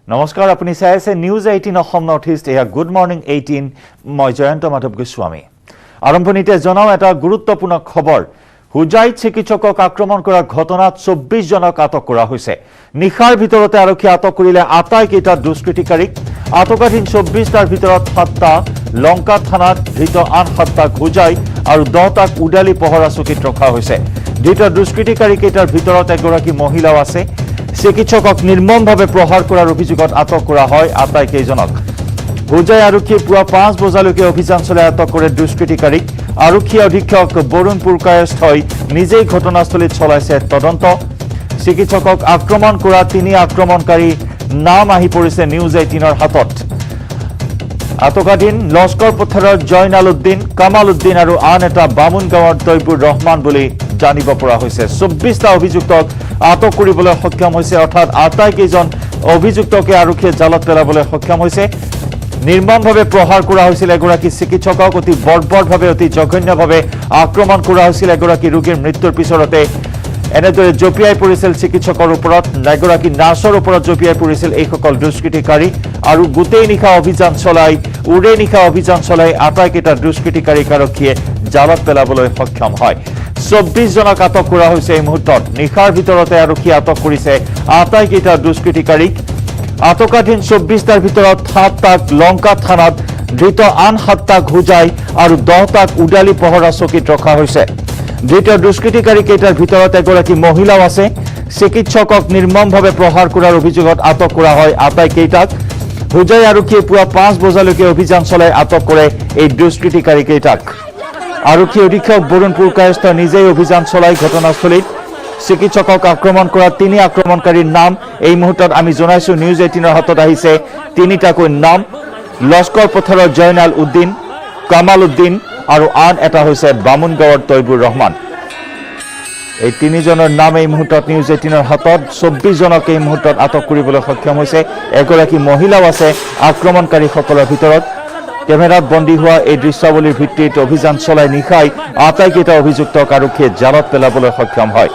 নমস্কাৰ আপুনি চাই আছে নিউজ 18 অসম নৰ্থ ইষ্ট এয়া গুড মৰ্নিং 18 মই জয়ন্ত মাধৱ গোস্বামী আৰম্ভণিতে জনাও এটা গুৰুত্বপূৰ্ণ খবৰ হুজাইত চিকিৎসকক আক্ৰমণ কৰা ঘটনাত 24 জনক আটক কৰা হৈছে নিখাৰ ভিতৰতে আৰক্ষী আটক কৰিলে আটাইকেইটা দুষ্কৃতিকাৰীক আটকাধীন 24 টাৰ ভিতৰত 7টা লংকা থানাত ধৃত আন 7টাক হুজাই আৰু 10টাক উডালি পহৰা চকীত ৰখা হৈছে ধৃত দুষ্কৃতিকাৰী কেইটাৰ ভিতৰত এগৰাকী মহিলাও আছে চিকিৎসকক নিৰ্মমভাৱে প্ৰহাৰ কৰাৰ অভিযোগত আটক কৰা হয় আটাইকেইজনক হুজাই আৰক্ষীয়ে পুৱা 5 বজালৈকে অভিযান চলাই আটক কৰে দুষ্কৃতিকাৰীক আৰক্ষী অধীক্ষক বৰুণ পুৰকায়স্থই নিজেই ঘটনাস্থলীত চলাইছে তদন্ত চিকিৎসকক আক্ৰমণ কৰা তিনি আক্ৰমণকাৰী নাম আহি পৰিছে নিউজ 18ৰ হাতত আটকাধীন লস্কৰ পথাৰৰ জয়নাল উদ্দিন কামাল উদ্দিন আৰু আন এটা বামুন গাঁৱৰ তৈবুৰ ৰহমান বুলি জানিব পৰা হৈছে 24টা অভিযুক্তক আটক কৰিবলৈ সক্ষম হৈছে অৰ্থাৎ আটাইকেইজন অভিযুক্তকে আৰক্ষীয়ে জালত পেলাবলৈ সক্ষম হৈছে নিৰ্মমভাৱে প্ৰহাৰ কৰা হৈছিল এগৰাকী চিকিৎসকক অতি বৰ্বৰভাৱে অতি জঘন্যভাৱে আক্ৰমণ কৰা হৈছিল এগৰাকী ৰোগীৰ মৃত্যুৰ পিছতে এনেদৰে জপিয়াই পৰিছিল চিকিৎসকৰ ওপৰত এগৰাকী নাৰ্ছৰ ওপৰত জপিয়াই পৰিছিল এইসকল দুষ্কৃতিকাৰী আৰু গোটেই নিশা অভিযান চলাই উৰে নিশা অভিযান চলাই আটাইকেইটা দুষ্কৃতিকাৰীক আৰক্ষীয়ে জালত পেলাবলৈ সক্ষম হয় 24 জনক আটক কৰা হৈছে এই মুহূৰ্তত নিখাৰ ভিতৰতে আৰক্ষী আটক কৰিছে আটাইকেইটা দুষ্কৃতিকাৰীক আটকাধীন 24টাৰ ভিতৰত 7টাক লংকা থানাত ধৃত আন 7টাক হুজাই আৰু 10টাক উডালি পহৰা চকীত ৰখা হৈছে ধৃত দুষ্কৃতিকাৰী কেইটাৰ ভিতৰত এগৰাকী মহিলাও আছে চিকিৎসকক নিৰ্মমভাৱে প্ৰহাৰ কৰাৰ অভিযোগত আটক কৰা হয় আটাইকেইটাক হুজাই আৰক্ষীয়ে পুৱা 5 বজালৈকে অভিযান চলাই আটক কৰে এই দুষ্কৃতিকাৰী কেইটাক আৰক্ষী অধীক্ষক বৰুণ পুৰকায়স্থ নিজেই অভিযান চলাই ঘটনাস্থলীত চিকিৎসকক আক্ৰমণ কৰা তিনি আক্ৰমণকাৰীৰ নাম এই মুহূৰ্তত আমি জনাইছো নিউজ 18ৰ হাতত আহিছে তিনিটাকৈ নাম লস্কৰ পথাৰৰ জয়নাল উদ্দিন কামাল উদ্দিন আৰু আন এটা হৈছে বামুন গাঁৱৰ তৈবুৰ ৰহমান এই তিনিজনৰ নাম এই মুহূৰ্তত নিউজ 18ৰ হাতত 24 জনক এই মুহূৰ্তত আটক কৰিবলৈ সক্ষম হৈছে এগৰাকী মহিলাও আছে আক্ৰমণকাৰীসকলৰ ভিতৰত কেমেৰাত বন্দী হোৱা এই দৃশ্যাৱলীৰ ভিত্তিত অভিযান চলাই নিশাই আটাইকেইটা অভিযুক্তক আৰক্ষীয়ে জালত পেলাবলৈ সক্ষম হয়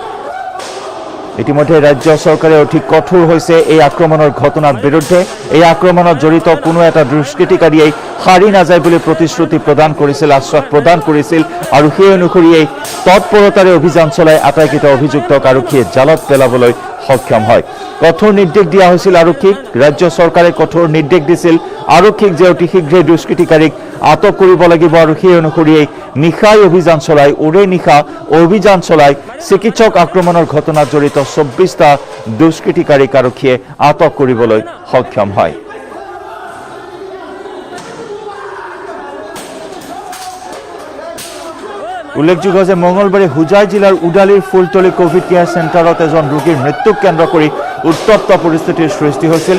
ইতিমধ্যে ৰাজ্য চৰকাৰে অধিক কঠোৰ হৈছে এই আক্ৰমণৰ ঘটনাৰ বিৰুদ্ধে এই আক্ৰমণত জড়িত কোনো এটা দুষ্কৃতিকাৰীয়ে হাৰি নাযায় বুলি প্ৰতিশ্ৰুতি প্ৰদান কৰিছিল আশ্বাস প্ৰদান কৰিছিল আৰু সেই অনুসৰি তৎপৰতাৰে অভিযান চলাই আটাইকেইটা অভিযুক্তক আৰক্ষীয়ে জালত পেলাবলৈ সক্ষম হয় কঠোৰ নিৰ্দেশ দিয়া হৈছিল আৰক্ষীক ৰাজ্য চৰকাৰে কঠোৰ নিৰ্দেশ দিছিল আৰক্ষীক যে অতি শীঘ্ৰে দুষ্কৃতিকাৰীক আটক কৰিব লাগিব আৰু সেই অনুসৰি নিশাই অভিযান চলাই উৰে নিশা অভিযান চলাই চিকিৎসক আক্ৰমণৰ ঘটনাত জড়িত 24টা দুষ্কৃতিকাৰীক আৰক্ষীয়ে আটক কৰিবলৈ সক্ষম হয় উল্লেখযোগ্য যে মঙলবাৰে হুজাই জিলাৰ উডালিৰ ফুলতলি কোভিড কেয়াৰ চেণ্টাৰত এজন ৰোগীৰ মৃত্যুক কেন্দ্ৰ কৰি উত্তপ্ত পৰিস্থিতিৰ সৃষ্টি হৈছিল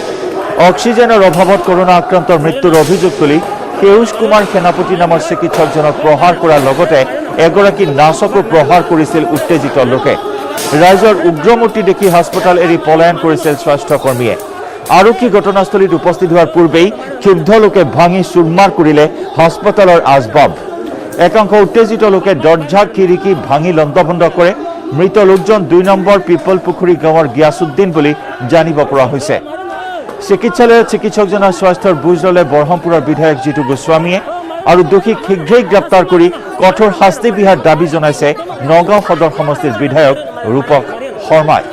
অক্সিজেনৰ অভাৱত কৰোনা আক্ৰান্তৰ মৃত্যুৰ অভিযোগ তুলি সেউজ কুমাৰ সেনাপতি নামৰ চিকিৎসকজনক প্ৰহাৰ কৰাৰ লগতে এগৰাকী নাৰ্ছকো প্ৰহাৰ কৰিছিল উত্তেজিত লোকে ৰাইজৰ উগ্ৰমূৰ্তি দেখি হাস্পতাল এৰি পলায়ন কৰিছিল স্বাস্থ্যকৰ্মীয়ে আৰক্ষী ঘটনাস্থলীত উপস্থিত হোৱাৰ পূৰ্বেই ক্ষুব্ধ লোকে ভাঙি চুৰমাৰ কৰিলে হাস্পতালৰ আচবাব একাংশ উত্তেজিত লোকে দৰ্জা খিৰিকী ভাঙি লণ্ডভণ্ড কৰে মৃত লোকজন 2 নম্বৰ পিপল পুখুৰী গাঁৱৰ গিয়াছুদ্দিন বুলি জানিব পৰা হৈছে চিকিৎসালয়ত চিকিৎসকজনৰ স্বাস্থ্যৰ বুজ ল'লে বৰহমপুৰৰ বিধায়ক জিতু গোস্বামীয়ে আৰু দোষীক শীঘ্ৰেই গ্ৰেপ্তাৰ কৰি কঠোৰ শাস্তি বিহাৰ দাবী জনাইছে নগাঁও সদৰ সমষ্টিৰ বিধায়ক ৰূপক শৰ্মাই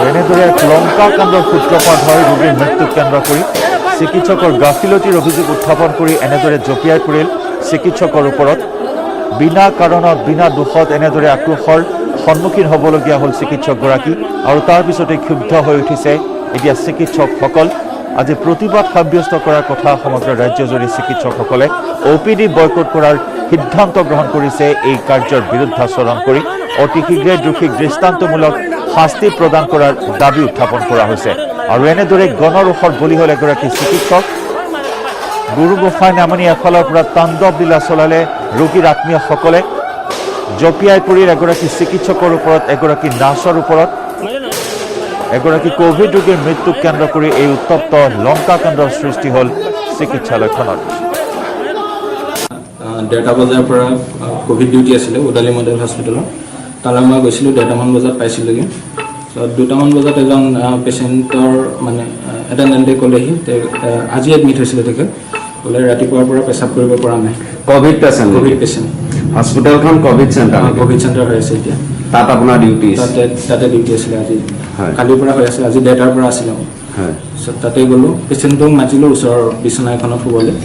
এনেদৰে লংকা কাণ্ডৰ সূত্ৰপাত হয় ৰোগীৰ মৃত্যুক কেন্দ্ৰ কৰি চিকিৎসকৰ গাফিলতিৰ অভিযোগ উত্থাপন কৰি এনেদৰে জপিয়াই পৰিল চিকিৎসকৰ ওপৰত বিনা কাৰণত বিনা দোষত এনেদৰে আক্ৰোশৰ সন্মুখীন হ'বলগীয়া হ'ল চিকিৎসকগৰাকী আৰু তাৰ পিছতে ক্ষুব্ধ হৈ উঠিছে এতিয়া চিকিৎসকসকল আজি প্ৰতিবাদ সাব্যস্ত কৰাৰ কথা সমগ্ৰ ৰাজ্যজুৰি চিকিৎসকসকলে OPD বয়কট কৰাৰ সিদ্ধান্ত গ্ৰহণ কৰিছে এই কাৰ্যৰ বিৰুদ্ধাচৰণ কৰি অতি শীঘ্ৰে দোষীক দৃষ্টান্তমূলক শাস্তি প্ৰদান কৰাৰ দাবী উত্থাপন কৰা হৈছে আৰু এনেদৰে গণৰোষৰ বলি হ'ল এগৰাকী চিকিৎসক গুৰু গোসাঁই নামনি এফালৰ পৰা তাণ্ডৱ লীলা চলালে ৰোগীৰ আত্মীয়সকলে জপিয়াই পৰিল এগৰাকী চিকিৎসকৰ ওপৰত এগৰাকী নাৰ্ছৰ ওপৰত এগৰাকী কোভিড ৰোগীৰ মৃত্যুক কেন্দ্ৰ কৰি এই উত্তপ্ত লংকাকাণ্ডৰ সৃষ্টি হ'ল চিকিৎসালয়খনত। 1:30 বজাৰ পৰা কোভিড ডিউটি আছিলে উদালি মডেল হস্পিটেলত। তালৈ মই গৈছিলোঁ 1:30মান বজাত পাইছিলোঁগৈ। ত 2টামান বজাত এজন পেচেণ্টৰ মানে এটেণ্ডেণ্টে ক'লেহি আজি এডমিট হৈছিলে তেখেত, ক'লে ৰাতিপুৱাৰ পৰা পেচাব কৰিব পৰা নাই। কোভিড পেচেণ্ট হস্পিটেলখন কোভিড চেণ্টাৰ হৈ আছে এতিয়া। তাত আপোনাৰ ডিউটি তাতে ডিউটি আছিলে আজি, কালিৰ পৰা হৈ আছে, আজি 1:30টাৰ পৰা আছিলে। তাৰপিছত তাতে গ'লোঁ, পেচেণ্টক মাতিলোঁ ওচৰৰ বিচনা এখনত শুবলৈ।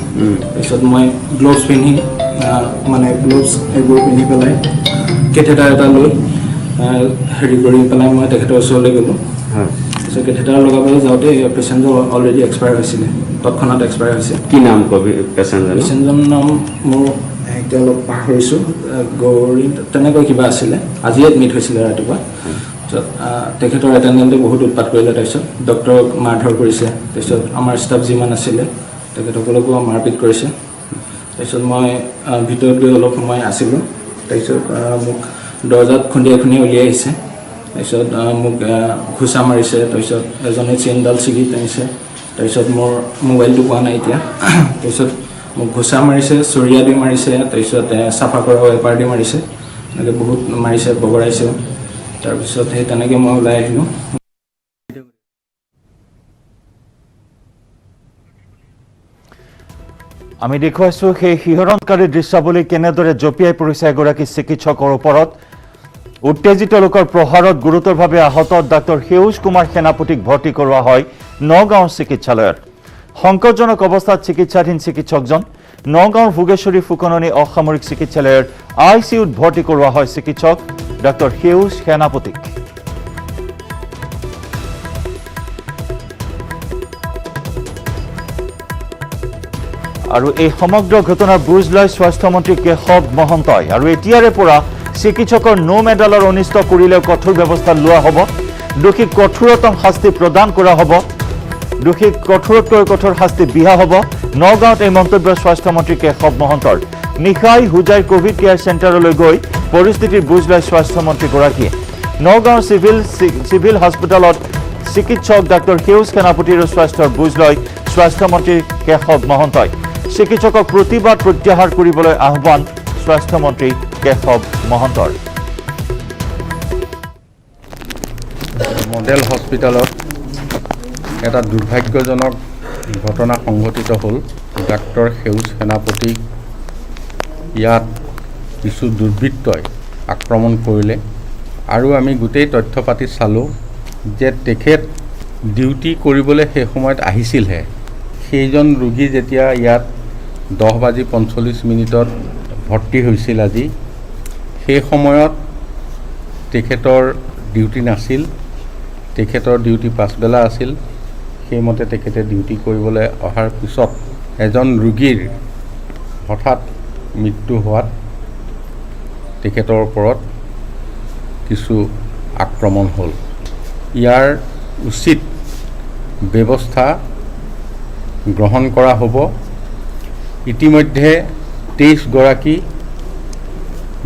তাৰপিছত মই গ্ল'ভছ পিন্ধি মানে গ্ল'ভছ এইবোৰ পিন্ধি পেলাই কেথেটাৰ এটা লৈ হেৰি কৰি পেলাই মই তেখেতৰ ওচৰলৈ গ'লোঁ। তাৰপিছত কেথেটাৰ লগাবলৈ যাওঁতে পেচেণ্টজন অলৰেডি এক্সপায়াৰ হৈছিলে, তৎক্ষণাত এক্সপায়াৰ হৈছে। কি নাম কোভিড পেচেণ্টজনৰ নাম মোৰ এতিয়া অলপ পাহৰিছোঁ, গৌৰী তেনেকৈ কিবা আছিলে। আজি এডমিট হৈছিলে ৰাতিপুৱা। তাৰপিছত তেখেতৰ এটেণ্ডেণ্টে বহুত উৎপাত কৰিলে, তাৰপিছত ডক্টৰক মাৰধৰ কৰিছে। তাৰপিছত আমাৰ ষ্টাফ যিমান আছিলে তেখেতসকলকো মাৰপিট কৰিছে। তাৰপিছত মই ভিতৰত গৈ অলপ সময় আছিলোঁ। তাৰপিছত মোক দৰ্জাত খুন্দিয়াই উলিয়াই আহিছে। তাৰপিছত মোক ঘোচা মাৰিছে। তাৰপিছত এজনে চেইনডাল ছিগি টানিছে। তাৰপিছত মোৰ মোবাইলটো পোৱা নাই এতিয়া। তাৰপিছত মোক ঘোচা মাৰিছে, চৰিয়া দি মাৰিছে, তাৰপিছত চাফা কৰা ৱেপাৰ দি মাৰিছে, এনেকৈ বহুত মাৰিছে, বগৰাইছে। তাৰপিছত সেই তেনেকৈ মই ওলাই আহিলোঁ। আমি দেখুৱাইছোঁ সেই শিহৰণকাৰী দৃশ্যাৱলী কেনেদৰে জঁপিয়াই পৰিছে এগৰাকী চিকিৎসকৰ ওপৰত। উত্তেজিত লোকৰ প্ৰহাৰত গুৰুতৰভাৱে আহত ডাক্তৰ সেউজ কুমাৰ সেনাপতিক ভৰ্তি কৰোৱা হয় নগাঁও চিকিৎসালয়ত। সংকটজনক অৱস্থাত চিকিৎসাধীন চিকিৎসকজন নগাঁৱৰ ভোগেশ্বৰী ফুকননী অসামৰিক চিকিৎসালয়ৰ ICUত ভৰ্তি কৰোৱা হয় চিকিৎসক ডাক্তৰ সেউজ সেনাপতিক। আৰু এই সমগ্ৰ ঘটনাৰ বুজ লয় স্বাস্থ্যমন্ত্ৰী কেশৱ মহন্তই। আৰু এতিয়াৰে পৰা চিকিৎসকৰ নো মেডালৰ অনিষ্ট কৰিলেও কঠোৰ ব্যৱস্থা লোৱা হ'ব, দোষীক কঠোৰতম শাস্তি প্ৰদান কৰা হ'ব, দোষীক কঠোৰতকৈ কঠোৰ শাস্তি বিহা হ'ব। নগাঁৱত এই মন্তব্য স্বাস্থ্যমন্ত্ৰী কেশৱ মহন্তৰ। নিশাই হুজাইৰ কোভিড কেয়াৰ চেণ্টাৰলৈ গৈ পৰিস্থিতিৰ বুজ লয় স্বাস্থ্যমন্ত্ৰীগৰাকীয়ে। নগাঁৱৰ চিভিল হস্পিটেলত চিকিৎসক ডাক্তৰ সেউজ সেনাপতিৰ স্বাস্থ্যৰ বুজ লয় স্বাস্থ্যমন্ত্ৰী কেশৱ মহন্তই। চিকিৎসকক প্ৰতিবাদ প্ৰত্যাহাৰ কৰিবলৈ আহ্বান স্বাস্থ্যমন্ত্ৰী কেশৱ মহন্তৰ। মডেল হস্পিটেলত এটা দুৰ্ভাগ্যজনক ঘটনা সংঘটিত হ'ল। ডাক্তৰ সেউজ সেনাপতিক ইয়াত কিছু দুৰ্বৃত্তই আক্ৰমণ কৰিলে। আৰু আমি গোটেই তথ্য পাতি চালোঁ যে তেখেত ডিউটি কৰিবলৈ সেই সময়ত আহিছিলহে। সেইজন ৰোগী যেতিয়া ইয়াত 10:45 ভৰ্তি হৈছিল আজি, সেই সময়ত তেখেতৰ ডিউটি নাছিল, তেখেতৰ ডিউটি পাছবেলা আছিল। সেইমতে তেখেতে ডিউটি কৰিবলৈ অহাৰ পিছত এজন ৰোগীৰ হঠাৎ মৃত্যু হোৱাত তেখেতৰ ওপৰত কিছু আক্ৰমণ হ'ল। ইয়াৰ উচিত ব্যৱস্থা গ্ৰহণ কৰা হ'ব। ইতিমধ্যে 23গৰাকী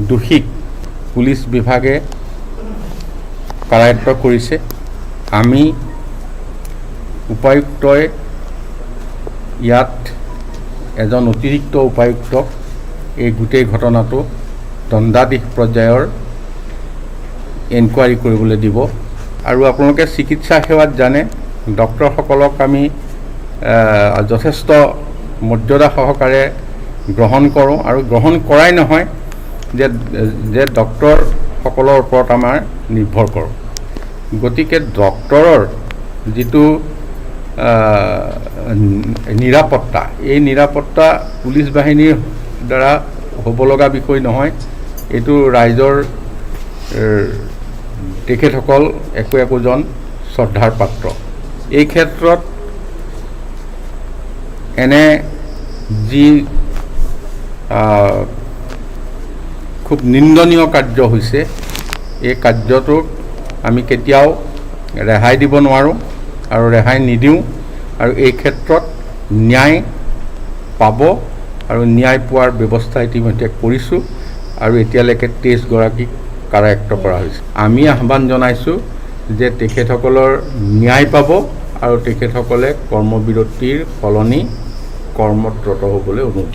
দোষীক পুলিচ বিভাগে কাৰায়ত্ব কৰিছে। আমি উপায়ুক্তই ইয়াত এজন অতিৰিক্ত উপায়ুক্তক এই গোটেই ঘটনাটো দণ্ডাধীশ পৰ্যায়ৰ এনকুৱাৰী কৰিবলৈ দিব। আৰু আপোনালোকে চিকিৎসা সেৱাত জানে ডক্টৰসকলক আমি যথেষ্ট মৰ্যাদা সহকাৰে গ্ৰহণ কৰোঁ। আৰু গ্ৰহণ কৰাই নহয় যে ডক্টৰসকলৰ ওপৰত আমাৰ নিৰ্ভৰ কৰোঁ। গতিকে ডক্টৰৰ যিটো নিৰাপত্তা, এই নিৰাপত্তা পুলিচ বাহিনীৰ দ্বাৰা হ'ব লগা বিষয় নহয়। এইটো ৰাইজৰ তেখেতসকল একোজন শ্ৰদ্ধাৰ পাত্ৰ। এই ক্ষেত্ৰত এনে যি খুব নিন্দনীয় কাৰ্য হৈছে, এই কাৰ্যটোক আমি কেতিয়াও ৰেহাই দিব নোৱাৰোঁ আৰু ৰেহাই নিদিওঁ। আৰু এই ক্ষেত্ৰত ন্যায় পাব আৰু ন্যায় পোৱাৰ ব্যৱস্থা ইতিমধ্যে কৰিছোঁ। আৰু এতিয়ালৈকে 23গৰাকীক কাৰায়ত্ব কৰা হৈছে। আমি আহ্বান জনাইছোঁ যে তেখেতসকলৰ ন্যায় পাব আৰু তেখেতসকলে কৰ্মবিৰতিৰ সলনি কৰ্মত ৰত হ'বলৈ অনুৰোধ।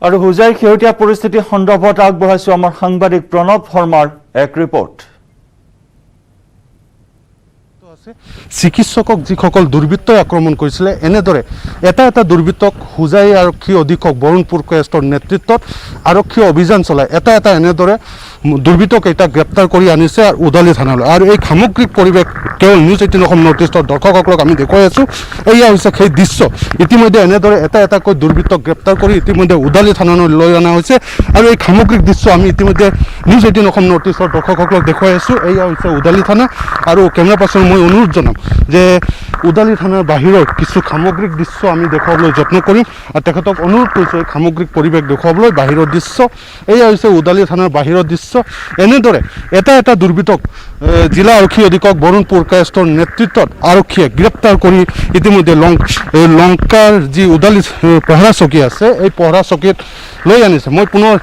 আৰু হুজাইৰ শেহতীয়া পৰিস্থিতি সন্দৰ্ভত আগবঢ়াইছো আমাৰ সাংবাদিক প্ৰণৱ শৰ্মাৰ এক ৰিপৰ্ট। চিকিৎসকক যিসকল দুৰ্বৃত্তই আক্ৰমণ কৰিছিলে এনেদৰে এটা দুৰ্বৃত্তক হুজাই আৰক্ষী অধীক্ষক বৰুণপুৰ কেষ্টৰ নেতৃত্বত আৰক্ষী অভিযান চলাই এটা এনেদৰে দুৰ্বৃত্তকেইটাক গ্ৰেপ্তাৰ কৰি আনিছে আৰু উদালি থানালৈ। আৰু এই সামগ্ৰিক পৰিৱেশ কেৱল নিউজ 18 অসম নৰ্থ ইষ্টৰ দৰ্শকসকলক আমি দেখুৱাই আছোঁ। এয়া হৈছে সেই দৃশ্য। ইতিমধ্যে এনেদৰে এটাকৈ দুৰ্বৃত্তক গ্ৰেপ্তাৰ কৰি ইতিমধ্যে উদালি থানালৈ লৈ অনা হৈছে আৰু এই সামগ্ৰিক দৃশ্য আমি ইতিমধ্যে নিউজ 18 অসম নৰ্থ ইষ্টৰ দৰ্শকসকলক দেখুৱাই আছোঁ। এয়া হৈছে উদালি থানা আৰু কেমেৰা পাৰ্চন মই অনুৰোধ জনাম যে উদালি থানাৰ বাহিৰৰ কিছু সামগ্ৰিক দৃশ্য আমি দেখুৱাবলৈ যত্ন কৰিম আৰু তেখেতক অনুৰোধ কৰিছোঁ এই সামগ্ৰিক পৰিৱেশ দেখুৱাবলৈ বাহিৰৰ দৃশ্য। এয়া হৈছে উদালি থানাৰ বাহিৰৰ দৃশ্য। এনেদৰে এটা দুৰ্বৃত্তক জিলা আৰক্ষী অধীক্ষক বৰুণপুৰ কেষ্টৰ নেতৃত্বত আৰক্ষীয়ে গ্ৰেপ্তাৰ কৰি ইতিমধ্যে লংকাৰ যি উদালি পহৰা চকী আছে এই পহৰা চকীত লৈ আনিছে। মই পুনৰ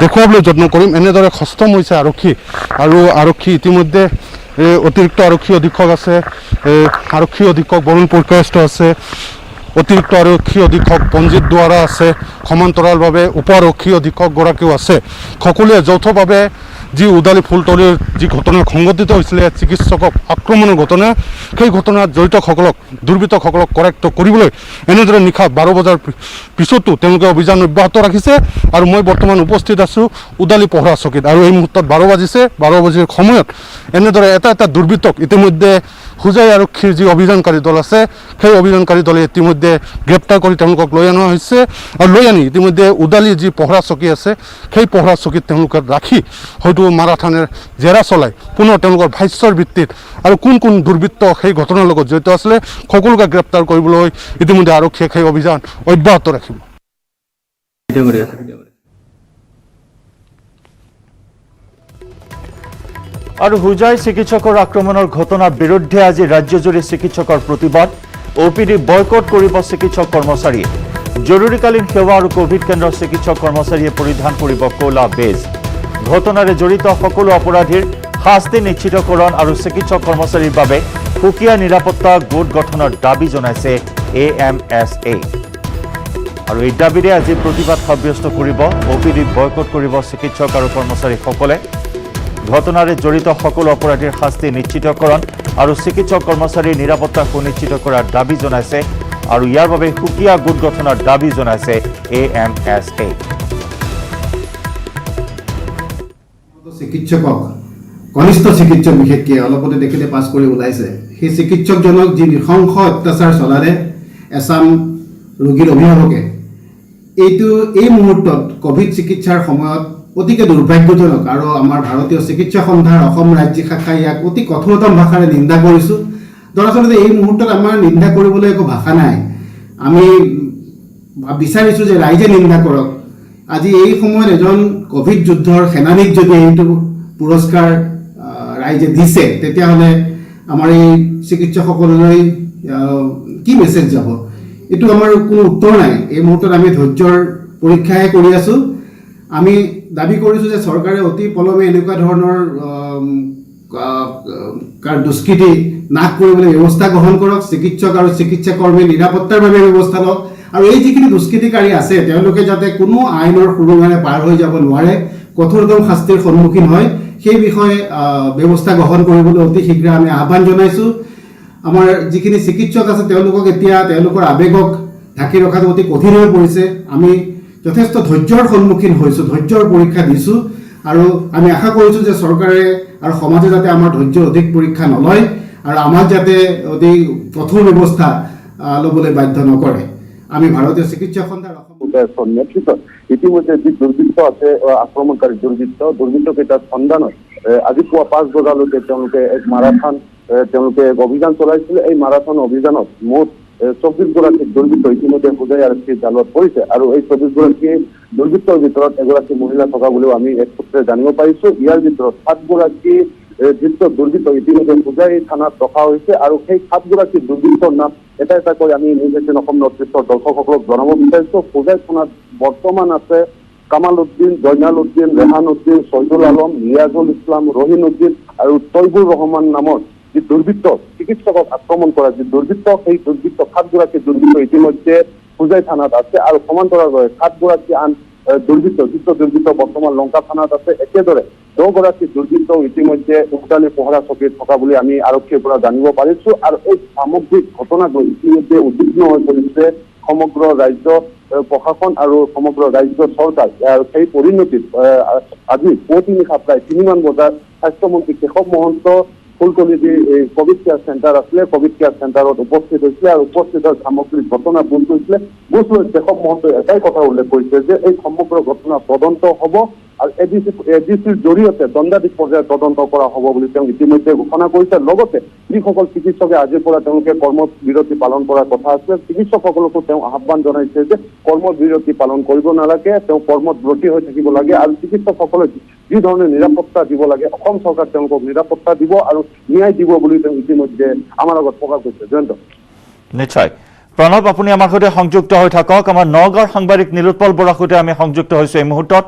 দেখুৱাবলৈ যত্ন কৰিম। এনেদৰে সষ্টম হৈছে আৰক্ষী আৰু আৰক্ষী ইতিমধ্যে অতিৰিক্ত আৰক্ষী অধীক্ষক আছে, আৰক্ষী অধীক্ষক বৰুণপুৰ কেষ্ট আছে, অতিৰিক্ত আৰক্ষী অধীক্ষক পঞ্জিত দুৱাৰা আছে, সমান্তৰালভাৱে উপ আৰক্ষী অধীক্ষকগৰাকীও আছে। সকলোৱে যৌথভাৱে যি উদালি ফুলতলিৰ যি ঘটনা সংঘটিত হৈছিলে চিকিৎসকক আক্ৰমণৰ ঘটনা, সেই ঘটনাত জড়িতসকলক দুৰ্বৃত্তসকলক কৰায়ত্ব কৰিবলৈ এনেদৰে নিশা 12 বজাৰ পিছতো তেওঁলোকে অভিযান অব্যাহত ৰাখিছে। আৰু মই বৰ্তমান উপস্থিত আছোঁ উদালি পহৰা চকীত আৰু এই মুহূৰ্তত 12 বাজিছে। 12 বজাৰ সময়ত এনেদৰে এটা দুৰ্বৃত্তক ইতিমধ্যে হুজাই আৰক্ষীৰ যি অভিযানকাৰী দল আছে সেই অভিযানকাৰী দলে ইতিমধ্যে গ্ৰেপ্তাৰ কৰি তেওঁলোকক লৈ অনা হৈছে আৰু লৈ আনি ইতিমধ্যে উদালি যি পহৰা চকী আছে সেই পহৰা চকীত তেওঁলোকে ৰাখি হয়তো মাৰাথানেৰ জেৰা চলাই পুনৰ তেওঁলোকৰ ভাষ্যৰ ভিত্তিত আৰু কোন দুৰ্বৃত্ত সেই ঘটনাৰ লগত জড়িত আছিলে সকলোকে গ্ৰেপ্তাৰ কৰিবলৈ ইতিমধ্যে আৰক্ষীয়ে সেই অভিযান অব্যাহত ৰাখিব। আৰু হুজাই চিকিৎসকৰ আক্ৰমণৰ ঘটনাৰ বিৰুদ্ধে আজি ৰাজ্যজুৰি চিকিৎসকৰ প্ৰতিবাদ। OPD বয়কট কৰিব চিকিৎসক কৰ্মচাৰীয়ে। জৰুৰীকালীন সেৱা আৰু কোভিড কেন্দ্ৰৰ চিকিৎসক কৰ্মচাৰীয়ে পৰিধান কৰিব ক'লা বেজ। ঘটনাৰে জড়িত সকলো অপৰাধীৰ শাস্তি নিশ্চিতকৰণ আৰু চিকিৎসক কৰ্মচাৰীৰ বাবে সুকীয়া নিৰাপত্তা গোট গঠনৰ দাবী জনাইছে AMSA। আৰু এই দাবীৰে আজি প্ৰতিবাদ সাব্যস্ত কৰিব। OPD বয়কট কৰিব চিকিৎসক আৰু কৰ্মচাৰীসকলে। ঘটনাৰে জড়িত সকলো অপৰাধীৰ শাস্তি নিশ্চিতকৰণ আৰু চিকিৎসক কৰ্মচাৰীৰ নিৰাপত্তা সুনিশ্চিত কৰাৰ দাবী জনাইছে আৰু ইয়াৰ বাবে সুকীয়া গোট গঠনৰ দাবী জনাইছে AMSA। চিকিৎসকক কনিষ্ঠ চিকিৎসক বিশেষকৈ অলপতে তেখেতে পাছ কৰি ওলাইছে। সেই চিকিৎসকজনক যি নৃশংস অত্যাচাৰ চলালে এছাম ৰোগীৰ অভিভাৱকে, এই মুহূৰ্তত কোভিড চিকিৎসাৰ সময়ত অতিকে দুৰ্ভাগ্যজনক। আৰু আমাৰ ভাৰতীয় চিকিৎসা সন্থাৰ অসম ৰাজ্যিক শাখাই ইয়াক অতি কঠোৰতম ভাষাৰে নিন্দা কৰিছোঁ। দৰাচলতে এই মুহূৰ্তত আমাৰ নিন্দা কৰিবলৈ একো ভাষা নাই। আমি বিচাৰিছোঁ যে ৰাইজে নিন্দা কৰক। আজি এই সময়ত এজন কোভিড যুদ্ধৰ সেনানীক যদি এইটো পুৰস্কাৰ ৰাইজে দিছে তেতিয়াহ'লে আমাৰ এই চিকিৎসকসকললৈ কি মেছেজ যাব? এইটো আমাৰ কোনো উত্তৰ নাই। এই মুহূৰ্তত আমি ধৈৰ্যৰ পৰীক্ষাহে কৰি আছোঁ। আমি দাবী কৰিছোঁ যে চৰকাৰে অতি পলমে এনেকুৱা ধৰণৰ দুষ্কৃতি নাশ কৰিবলৈ ব্যৱস্থা গ্ৰহণ কৰক। চিকিৎসক আৰু চিকিৎসা কৰ্মীৰ নিৰাপত্তাৰ বাবে ব্যৱস্থা লওক আৰু এই যিখিনি দুষ্কৃতিকাৰী আছে তেওঁলোকে যাতে কোনো আইনৰ সুৰুঙাৰে পাৰ হৈ যাব নোৱাৰে, কঠোৰতম শাস্তিৰ সন্মুখীন হয় সেই বিষয়ে ব্যৱস্থা গ্ৰহণ কৰিবলৈ অতি শীঘ্ৰে আমি আহ্বান জনাইছোঁ। আমাৰ যিখিনি চিকিৎসক আছে তেওঁলোকক এতিয়া তেওঁলোকৰ আৱেগক ঢাকি ৰখাটো অতি কঠিন হৈ পৰিছে। আমি যথেষ্ট ধৈৰ্যৰ সন্মুখীন হৈছোঁ, ধৈৰ্যৰ পৰীক্ষা দিছোঁ আৰু আমি আশা কৰিছোঁ যে চৰকাৰে আৰু সমাজে যাতে আমাৰ ধৈৰ্যৰ অধিক পৰীক্ষা নলয় আৰু আমাক যাতে অধিক কঠোৰ ব্যৱস্থা ল'বলৈ বাধ্য নকৰে। আমি ভাৰতীয় চিকিৎসা সন্থাৰ নেতৃত্বত ইতিমধ্যে যি দুৰ্বৃত্ত আছে আক্ৰমণকাৰী দুৰ্বৃত্তকেইটাৰ সন্ধানত আজি পুৱা 5 বজালৈকে তেওঁলোকে এক মাৰাথন এক অভিযান চলাইছিল। এই মাৰাথন অভিযানত মুঠ 24 গৰাকী দুৰ্বৃত্ত ইতিমধ্যে হুজাই আৰক্ষীৰ জালত পৰিছে আৰু এই 24 গৰাকী দুৰ্বৃত্তৰ ভিতৰত এগৰাকী মহিলা থকা বুলিও আমি এক সূত্ৰে জানিব পাৰিছোঁ। ইয়াৰ ভিতৰত 7 গৰাকী দুৰ্বৃত্ত ইতিমধ্যে হুজাই থানাত ৰখা হৈছে আৰু সেই 7 গৰাকী দুৰ্বৃত্তৰ নাম এটা এটা কৰি আমি নিউজ 18 অসম নেতৃত্বৰ দৰ্শকসকলক জনাব বিচাৰিছো হোজাই থানাত বৰ্তমান আছে কামাল উদ্দিন, জয়নাল উদ্দিন, ৰেহান উদ্দিন, শহীদুল আলম, ৰিয়াজুল ইছলাম, ৰহিন উদ্দিন আৰু তৈবুৰ ৰহমান নামৰ যি দুৰ্বৃত্ত চিকিৎসকক আক্ৰমণ কৰা যি দুৰ্বৃত্ত সেই দুৰ্বৃত্ত 7 গৰাকী দুৰ্বৃত্ত ইতিমধ্যে হোজাই থানাত আছে আৰু সমান্তৰালভাৱে 7 গৰাকী আন দুৰ্বৃত্ত বৰ্তমান লংকা থানাত আছে। একেদৰে 10 গৰাকী দুৰ্বৃত্ত ইতিমধ্যে উকতালি পহৰা চকীত থকা বুলি আমি আৰক্ষীৰ পৰা জানিব পাৰিছো আৰু এই সামগ্ৰিক ঘটনাক লৈ ইতিমধ্যে উদ্বিগ্ন হৈ পৰিছে সমগ্ৰ ৰাজ্য প্ৰশাসন আৰু সমগ্ৰ ৰাজ্য চৰকাৰ। আৰু সেই পৰিণতিত আজি পুৱতি নিশা প্ৰায় 3মান বজাত স্বাস্থ্যমন্ত্ৰী কেশৱ মহন্ত ফুলকলি যি কোভিড কেয়াৰ চেণ্টাৰ আছিলে কোভিড কেয়াৰ চেণ্টাৰত উপস্থিত হৈছিলে আৰু উপস্থিত হৈ সামগ্ৰিক ঘটনা বুজ লৈছিলে। বুজ লৈ কেশৱ মহন্তই এটাই কথা উল্লেখ কৰিছে যে এই সমগ্ৰ ঘটনা তদন্ত হ'ব আৰু এডিচিৰ জৰিয়তে দণ্ডাধীশ পৰ্যায়ত তদন্ত কৰা হ'ব বুলি তেওঁ ইতিমধ্যে ঘোষণা কৰিছে। লগতে যিসকল চিকিৎসকে আজিৰ পৰা তেওঁলোকে কৰ্মবিৰতি পালন কৰাৰ কথা আছে চিকিৎসকসকলকো তেওঁ আহ্বান জনাইছে যে কৰ্মবিৰতি পালন কৰিব নালাগে, তেওঁ কৰ্মত ব্ৰতী হৈ থাকিব লাগে আৰু চিকিৎসকসকলে যি ধৰণে নিৰাপত্তা দিব লাগে অসম চৰকাৰ তেওঁলোকক নিৰাপত্তা দিব আৰু ন্যায় দিব বুলি তেওঁ ইতিমধ্যে আমাৰ আগত প্ৰকাশ কৰিছে। জয়ন্ত নিশ্চয় প্ৰণৱ, আপুনি আমাৰ সৈতে সংযুক্ত হৈ থাকক। আমাৰ নগাঁৱৰ সাংবাদিক নীলোৎপল বৰাৰ সৈতে আমি সংযুক্ত হৈছো এই মুহূৰ্তত।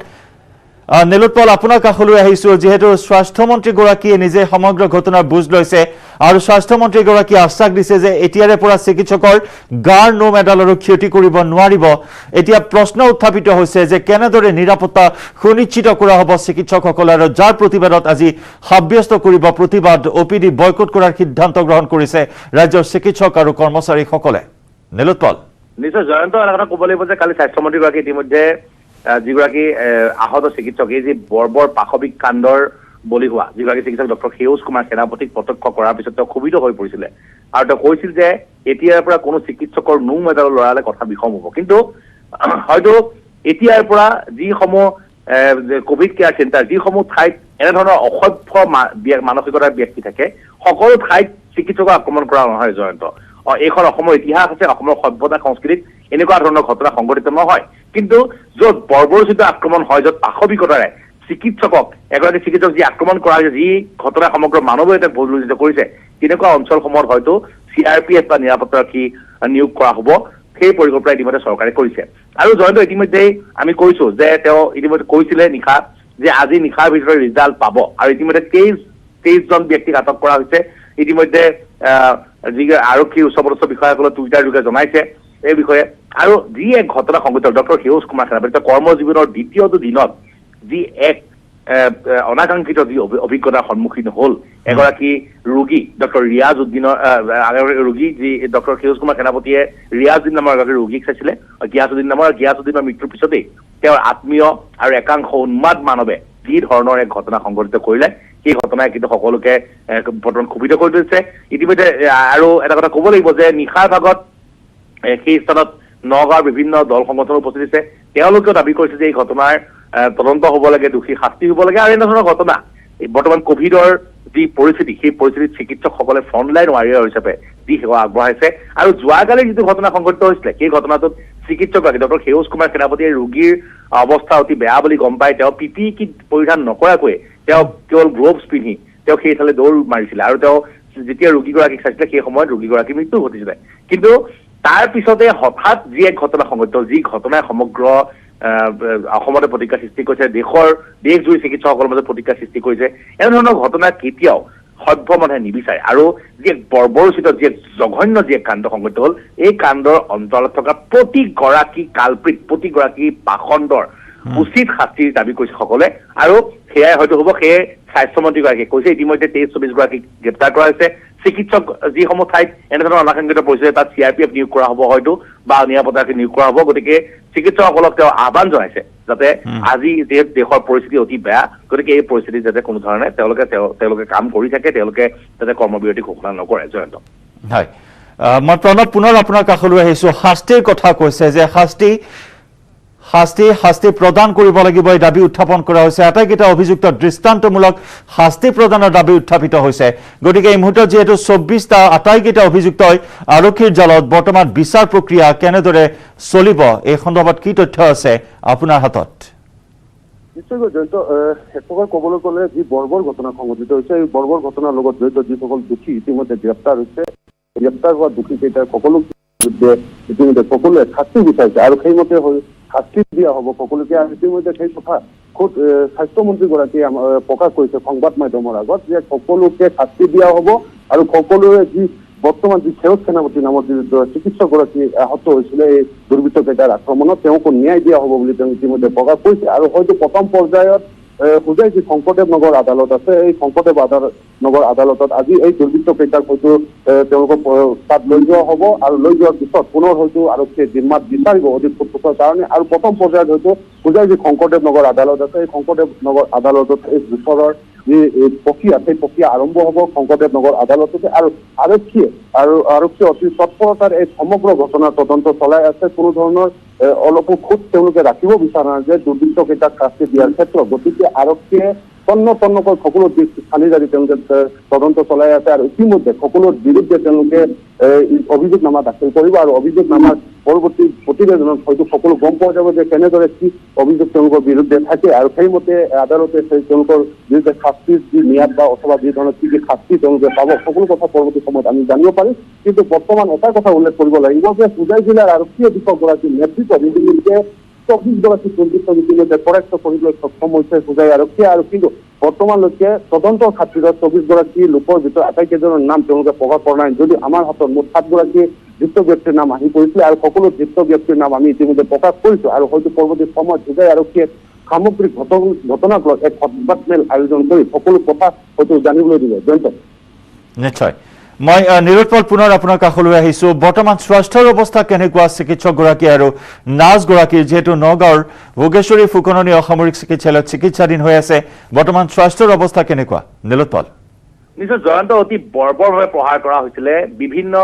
নীলোৎপল, আপোনাৰ কাষলৈ আহিছো। যিহেতু স্বাস্থ্যমন্ত্ৰীগৰাকীয়ে নিজে সমগ্ৰ ঘটনাৰ বুজ লৈছে আৰু স্বাস্থ্যমন্ত্ৰীগৰাকীয়ে আশ্বাস দিছে যে এতিয়াৰে পৰা চিকিৎসকৰ গাৰ নোম এডালৰো ক্ষতি কৰিব নোৱাৰিব। এতিয়া প্ৰশ্ন উত্থাপিত হৈছে যে কেনেদৰে নিৰাপত্তা সুনিশ্চিত কৰা হ'ব চিকিৎসকসকলে আৰু যাৰ প্ৰতিবাদত আজি সাব্যস্ত কৰিব প্ৰতিবাদ OPD বয়কট কৰাৰ সিদ্ধান্ত গ্ৰহণ কৰিছে ৰাজ্যৰ চিকিৎসক আৰু কৰ্মচাৰীসকলে। নীলোৎপল, নিশ্চয় জয়ন্ত, এটা কথা ক'ব লাগিব যে কালি স্বাস্থ্যমন্ত্ৰীগৰাকী ইতিমধ্যে যিগৰাকী আহত চিকিৎসক এই যি বৰ্বৰ পাশবিক কাণ্ডৰ বলি হোৱা যিগৰাকী চিকিৎসক ডক্টৰ সেউজ কুমাৰ সেনাপতিক প্ৰত্যক্ষ কৰাৰ পিছত তেওঁ ক্ষোভিত হৈ পৰিছিলে আৰু তেওঁ কৈছিল যে এতিয়াৰ পৰা কোনো চিকিৎসকৰ নোম এডাল লৰালে কথা বিষম হ'ব। কিন্তু হয়তো এতিয়াৰ পৰা যিসমূহ কোভিড কেয়াৰ চেণ্টাৰ যিসমূহ ঠাইত এনেধৰণৰ অসভ্য মানসিকতাৰ ব্যক্তি থাকে সকলো ঠাইত চিকিৎসকক আক্ৰমণ কৰা নহয় জয়ন্ত। এইখন অসমৰ ইতিহাস আছে, অসমৰ সভ্যতা সংস্কৃতিত এনেকুৱা ধৰণৰ ঘটনা সংঘটিত নহয়। কিন্তু য'ত বৰ্বৰোচিত আক্ৰমণ হয়, য'ত পাশবিকতাৰে চিকিৎসকক এগৰাকী চিকিৎসক যি আক্ৰমণ কৰা হৈছে, যি ঘটনা সমগ্ৰ মানৱীয়তাক প্ৰযোজিত কৰিছে, তেনেকুৱা অঞ্চলসমূহত হয়তো CRPF বা নিৰাপত্তাৰক্ষী নিয়োগ কৰা হ'ব। সেই পৰিকল্পনা ইতিমধ্যে চৰকাৰে কৰিছে। আৰু জয়ন্ত, ইতিমধ্যেই আমি কৈছো যে তেওঁ ইতিমধ্যে কৈছিলে নিশা যে আজি নিশাৰ ভিতৰত ৰিজাল্ট পাব আৰু ইতিমধ্যে 23জন ব্যক্তিক আটক কৰা হৈছে। ইতিমধ্যে যি আৰক্ষীৰ উচ্চপদস্থ বিষয়াসকলে টুইটাৰ যোগে জনাইছে এই বিষয়ে। আৰু যি এক ঘটনা সংঘটিত ডক্টৰ সেউজ কুমাৰ সেনাপতি কৰ্মজীৱনৰ দ্বিতীয়টো দিনত যি এক অনাকাংক্ষিত যি অভিজ্ঞতাৰ সন্মুখীন হ'ল এগৰাকী ৰোগী ডক্টৰ ৰিয়াজ উদ্দিনৰ ৰোগী যি ডক্টৰ সেউজ কুমাৰ সেনাপতিয়ে ৰিয়াজ উদ্দিন নামৰ এগৰাকী ৰোগীক চাইছিলে গিয়াছ উদ্দিনৰ মৃত্যুৰ পিছতেই তেওঁৰ আত্মীয় আৰু একাংশ উন্মাদ মানৱে যি ধৰণৰ এক ঘটনা সংঘটিত কৰিলে সেই ঘটনাই কিন্তু সকলোকে বৰ্তমান ক্ষোভিত কৰি তুলিছে। ইতিমধ্যে আৰু এটা কথা ক'ব লাগিব যে নিশাৰ ভাগত সেই স্থানত নগাঁৱৰ বিভিন্ন দল সংগঠন উপস্থিত হৈছে। তেওঁলোকেও দাবী কৰিছে যে এই ঘটনাৰ তদন্ত হ'ব লাগে, দোষী শাস্তি হ'ব লাগে আৰু এনেধৰণৰ ঘটনা বৰ্তমান কোভিডৰ যি পৰিস্থিতি সেই পৰিস্থিতিত চিকিৎসকসকলে ফ্ৰণ্টলাইন ৱাৰিয়াৰ হিচাপে যি সেৱা আগবঢ়াইছে। আৰু যোৱাকালি যিটো ঘটনা সংঘটিত হৈছিলে সেই ঘটনাটোত চিকিৎসকগৰাকী ডক্টৰ সেউজ কুমাৰ সেনাপতিয়ে ৰোগীৰ অৱস্থা অতি বেয়া বুলি গম পাই তেওঁ PPE কিট পৰিধান নকৰাকৈ তেওঁ কেৱল গ্লোভছ পিন্ধি তেওঁ সেইফালে দৌৰ মাৰিছিলে আৰু তেওঁ যেতিয়া ৰোগীগৰাকীক চাইছিলে সেই সময়ত ৰোগীগৰাকীৰ মৃত্যু ঘটিছিলে। কিন্তু তাৰ পিছতে হঠাৎ যি এক ঘটনা সংঘটিত যি ঘটনাই সমগ্ৰ অসমতে প্ৰতিক্ৰিয়া সৃষ্টি কৰিছে, দেশজুৰি চিকিৎসকসকলৰ মাজত প্ৰতিক্ৰিয়া সৃষ্টি কৰিছে। এনেধৰণৰ ঘটনা কেতিয়াও সভ্য মানুহে নিবিচাৰে আৰু যি এক বৰ্বৰোচিত যি এক জঘন্য যি এক কাণ্ড সংঘটিত হ'ল এই কাণ্ডৰ অন্তৰালত থকা প্ৰতিগৰাকী কালপ্ৰিট প্ৰতিগৰাকী পাখণ্ডৰ উচিত শাস্তিৰ দাবী কৰিছে সকলে আৰু সেয়াই হয়তো হ'ব। সেয়ে স্বাস্থ্যমন্ত্ৰীগৰাকীয়ে কৈছে ইতিমধ্যে 23-24 গৰাকীক গ্ৰেপ্তাৰ কৰা হৈছে। চিকিৎসক যিসমূহ ঠাইত এনেধৰণৰ অনাকাংক্ষিত পৰিস্থিতি তাত CRPF নিয়োগ কৰা হ'ব হয়তো বা নিৰাপত্তাৰক্ষী নিয়োগ কৰা হ'ব। গতিকে চিকিৎসকসকলক তেওঁ আহ্বান জনাইছে যাতে আজি যিহেতু দেশৰ পৰিস্থিতি অতি বেয়া, গতিকে এই পৰিস্থিতিত যাতে কোনো ধৰণে তেওঁলোকে কাম কৰি থাকে, তেওঁলোকে যাতে কৰ্মবিৰতি ঘোষণা নকৰে। জয়ন্ত, হয়, মই প্ৰণৱ পুনৰ আপোনাৰ কাষলৈ আহিছো। শাস্তিৰ কথা কৈছে যে শাস্তি প্ৰদান কৰিব লাগিব এই দাবী উত্থাপন কৰা হৈছে। আটাইকেইটা অভিযুক্ত দৃষ্টান্তমূলক শাস্তি প্ৰদানৰ দাবী উত্থাপিত হৈছে। গতিকে এই মুহূৰ্তত যিহেতু 24টা আটাইকেইটা অভিযুক্তই আৰক্ষীৰ জালত বৰ্তমান বিচাৰ প্ৰক্ৰিয়া কেনেদৰে চলিব এই সন্দৰ্ভত কি তথ্য আছে আপোনাৰ হাতত? নিশ্চয়কৈ জয়ন্ত, এক প্ৰকাৰ ক'বলৈ গ'লে যি বৰ্বৰ ঘটনা সংঘটিত হৈছে এই বৰ্বৰ ঘটনাৰ লগত জড়িত যিসকল দোষী ইতিমধ্যে গ্ৰেপ্তাৰ হৈছে গ্ৰেপ্তাৰ হোৱা দোষীকেইটাৰ সকলো বিৰুদ্ধে ইতিমধ্যে সকলোৱে শাস্তি বিচাৰিছে আৰু সেইমতে শাস্তি দিয়া হ'ব সকলোকে। আৰু ইতিমধ্যে সেই কথা খুদ স্বাস্থ্যমন্ত্ৰীগৰাকীয়ে প্ৰকাশ কৰিছে সংবাদ মাধ্যমৰ আগত যে সকলোকে শাস্তি দিয়া হ'ব আৰু সকলোৱে যি বৰ্তমান যি সেউজ সেনাপতি নামৰ যি চিকিৎসকগৰাকী আহত হৈছিলে এই দুৰ্বৃত্তকেইটাৰ আক্ৰমণত তেওঁকো ন্যায় দিয়া হ'ব বুলি তেওঁ ইতিমধ্যে প্ৰকাশ কৰিছে। আৰু হয়তো প্ৰথম পৰ্যায়ত হুজাই যি শংকৰদেৱ নগৰ আদালত আছে এই শংকৰদেৱ নগৰ আদালতত আজি এই দুৰ্বৃত্তকেইটাক হয়তো তেওঁলোকক তাত লৈ যোৱা হ'ব আৰু লৈ যোৱাৰ পিছত পুনৰ হয়তো আৰক্ষীয়ে জিম্মাত বিচাৰিব অধিক সোধপোছৰ কাৰণে। আৰু প্ৰথম পৰ্যায়ত হয়তো হুজাই যি শংকৰদেৱ নগৰ আদালত আছে এই শংকৰদেৱ নগৰ আদালতত এই গোচৰৰ যি প্ৰক্ৰিয়া সেই প্ৰক্ৰিয়া আৰম্ভ হ'ব শংকৰদেৱ নগৰ আদালততে। আৰু আৰক্ষীয়ে অতি তৎপৰতাৰ এই সমগ্ৰ ঘটনাৰ তদন্ত চলাই আছে। কোনো ধৰণৰ অলপো খুঁত তেওঁলোকে ৰাখিব বিচৰা নাই যে দুৰ্বৃত্তকেইটাক শাস্তি দিয়াৰ ক্ষেত্ৰত। গতিকে আৰক্ষীয়ে তন্নকৈ সকলো দিশ চালি জাৰি তেওঁলোকে তদন্ত চলাই আছে আৰু ইতিমধ্যে সকলোৰ বিৰুদ্ধে তেওঁলোকে অভিযোগনামা দাখিল কৰিব আৰু অভিযোগনামাৰ পৰৱৰ্তী প্ৰতিবেদনত হয়তো সকলো গম পোৱা যাব যে কেনেদৰে কি অভিযোগ তেওঁলোকৰ বিৰুদ্ধে থাকে আৰু সেইমতে আদালতে তেওঁলোকৰ বিৰুদ্ধে শাস্তিৰ যি ম্যাদ বা অথবা যি ধৰণৰ কি শাস্তি তেওঁলোকে পাব সকলো কথা পৰৱৰ্তী সময়ত আমি জানিব পাৰিম। কিন্তু বৰ্তমান এটা কথা উল্লেখ কৰিব লাগিব যে হুজাই জিলাৰ আৰক্ষী অধীক্ষকগৰাকীৰ নেতৃত্বত ইতিমধ্যে 24গৰাকী দুৰ্বৃত্ত ইতিমধ্যে কৰায়ত্ব কৰিবলৈ সক্ষম হৈছে হুজাই আৰক্ষীয়ে। আৰু কিন্তু বৰ্তমানলৈকে তদন্তৰ খাতিৰত 24গৰাকী লোকৰ ভিতৰত আটাইকেইজনৰ নাম তেওঁলোকে প্ৰকাশ কৰা নাই, যদি আমাৰ হাতত মুঠ 7গৰাকী ধৃত ব্যক্তিৰ নাম আহি পৰিছিলে আৰু সকলো ধৃত ব্যক্তিৰ নাম আমি ইতিমধ্যে প্ৰকাশ কৰিছো। আৰু হয়তো পৰৱৰ্তী সময়ত হুজাই আৰক্ষীয়ে সামগ্ৰিক ঘটনাক লৈ এক সংবাদমেল আয়োজন কৰি সকলো কথা হয়তো জানিবলৈ দিব। জয়ন্ত, নিশ্চয় মই নিৰোৎপল পুনৰ আপোনাৰ কাষলৈ আহিছো। বৰ্তমান স্বাস্থ্যৰ অৱস্থা কেনেকুৱা চিকিৎসকগৰাকী আৰু নাৰ্ছগৰাকীৰ, যিহেতু নগাঁৱৰ ভোগেশ্বৰী ফুকননী অসামৰিক চিকিৎসালয়ত চিকিৎসাধীন হৈ আছে, বৰ্তমান স্বাস্থ্যৰ অৱস্থা কেনেকুৱা? নিৰোৎপল। নিশ্চয় জয়ন্ত, অতি বৰ্বৰভাৱে প্ৰহাৰ কৰা হৈছিলে। বিভিন্ন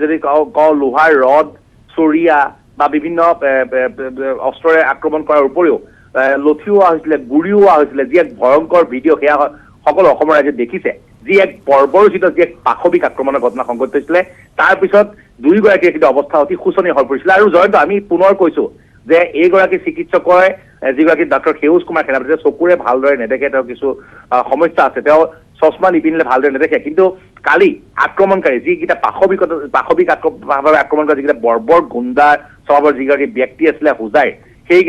যদি কওঁ লোহাৰ ৰড, চৰিয়া বা বিভিন্ন অস্ত্ৰৰে আক্ৰমণ কৰাৰ উপৰিও লঠিওৱা হৈছিলে, গুৰিওৱা হৈছিলে, যি এক ভয়ংকৰ ভিডিঅ' সেয়া সকলো অসমৰ ৰাইজে দেখিছে। যি এক বৰ্বৰোচিত যি এক পাশবিক আক্ৰমণৰ ঘটনা সংঘটিত হৈছিলে, তাৰপিছত দুয়োগৰাকীৰ কিন্তু অৱস্থা অতি শোচনীয় হৈ পৰিছিলে। আৰু জয়ন্ত, আমি পুনৰ কৈছো যে এইগৰাকী চিকিৎসকে যিগৰাকী ডক্টৰ সেউজ কুমাৰ সেনাপতিয়ে চকুৰে ভালদৰে নেদেখে, তেওঁৰ কিছু সমস্যা আছে, তেওঁ চশমা নিপিন্ধিলে ভালদৰে নেদেখে। কিন্তু কালি আক্ৰমণকাৰী যিকেইটা পাশবিক আক্ৰমণ কৰা যিকেইটা বৰ্বৰ গুণ্ডা স্বভাৱৰ যিগৰাকী ব্যক্তি আছিলে হুজাই, সেই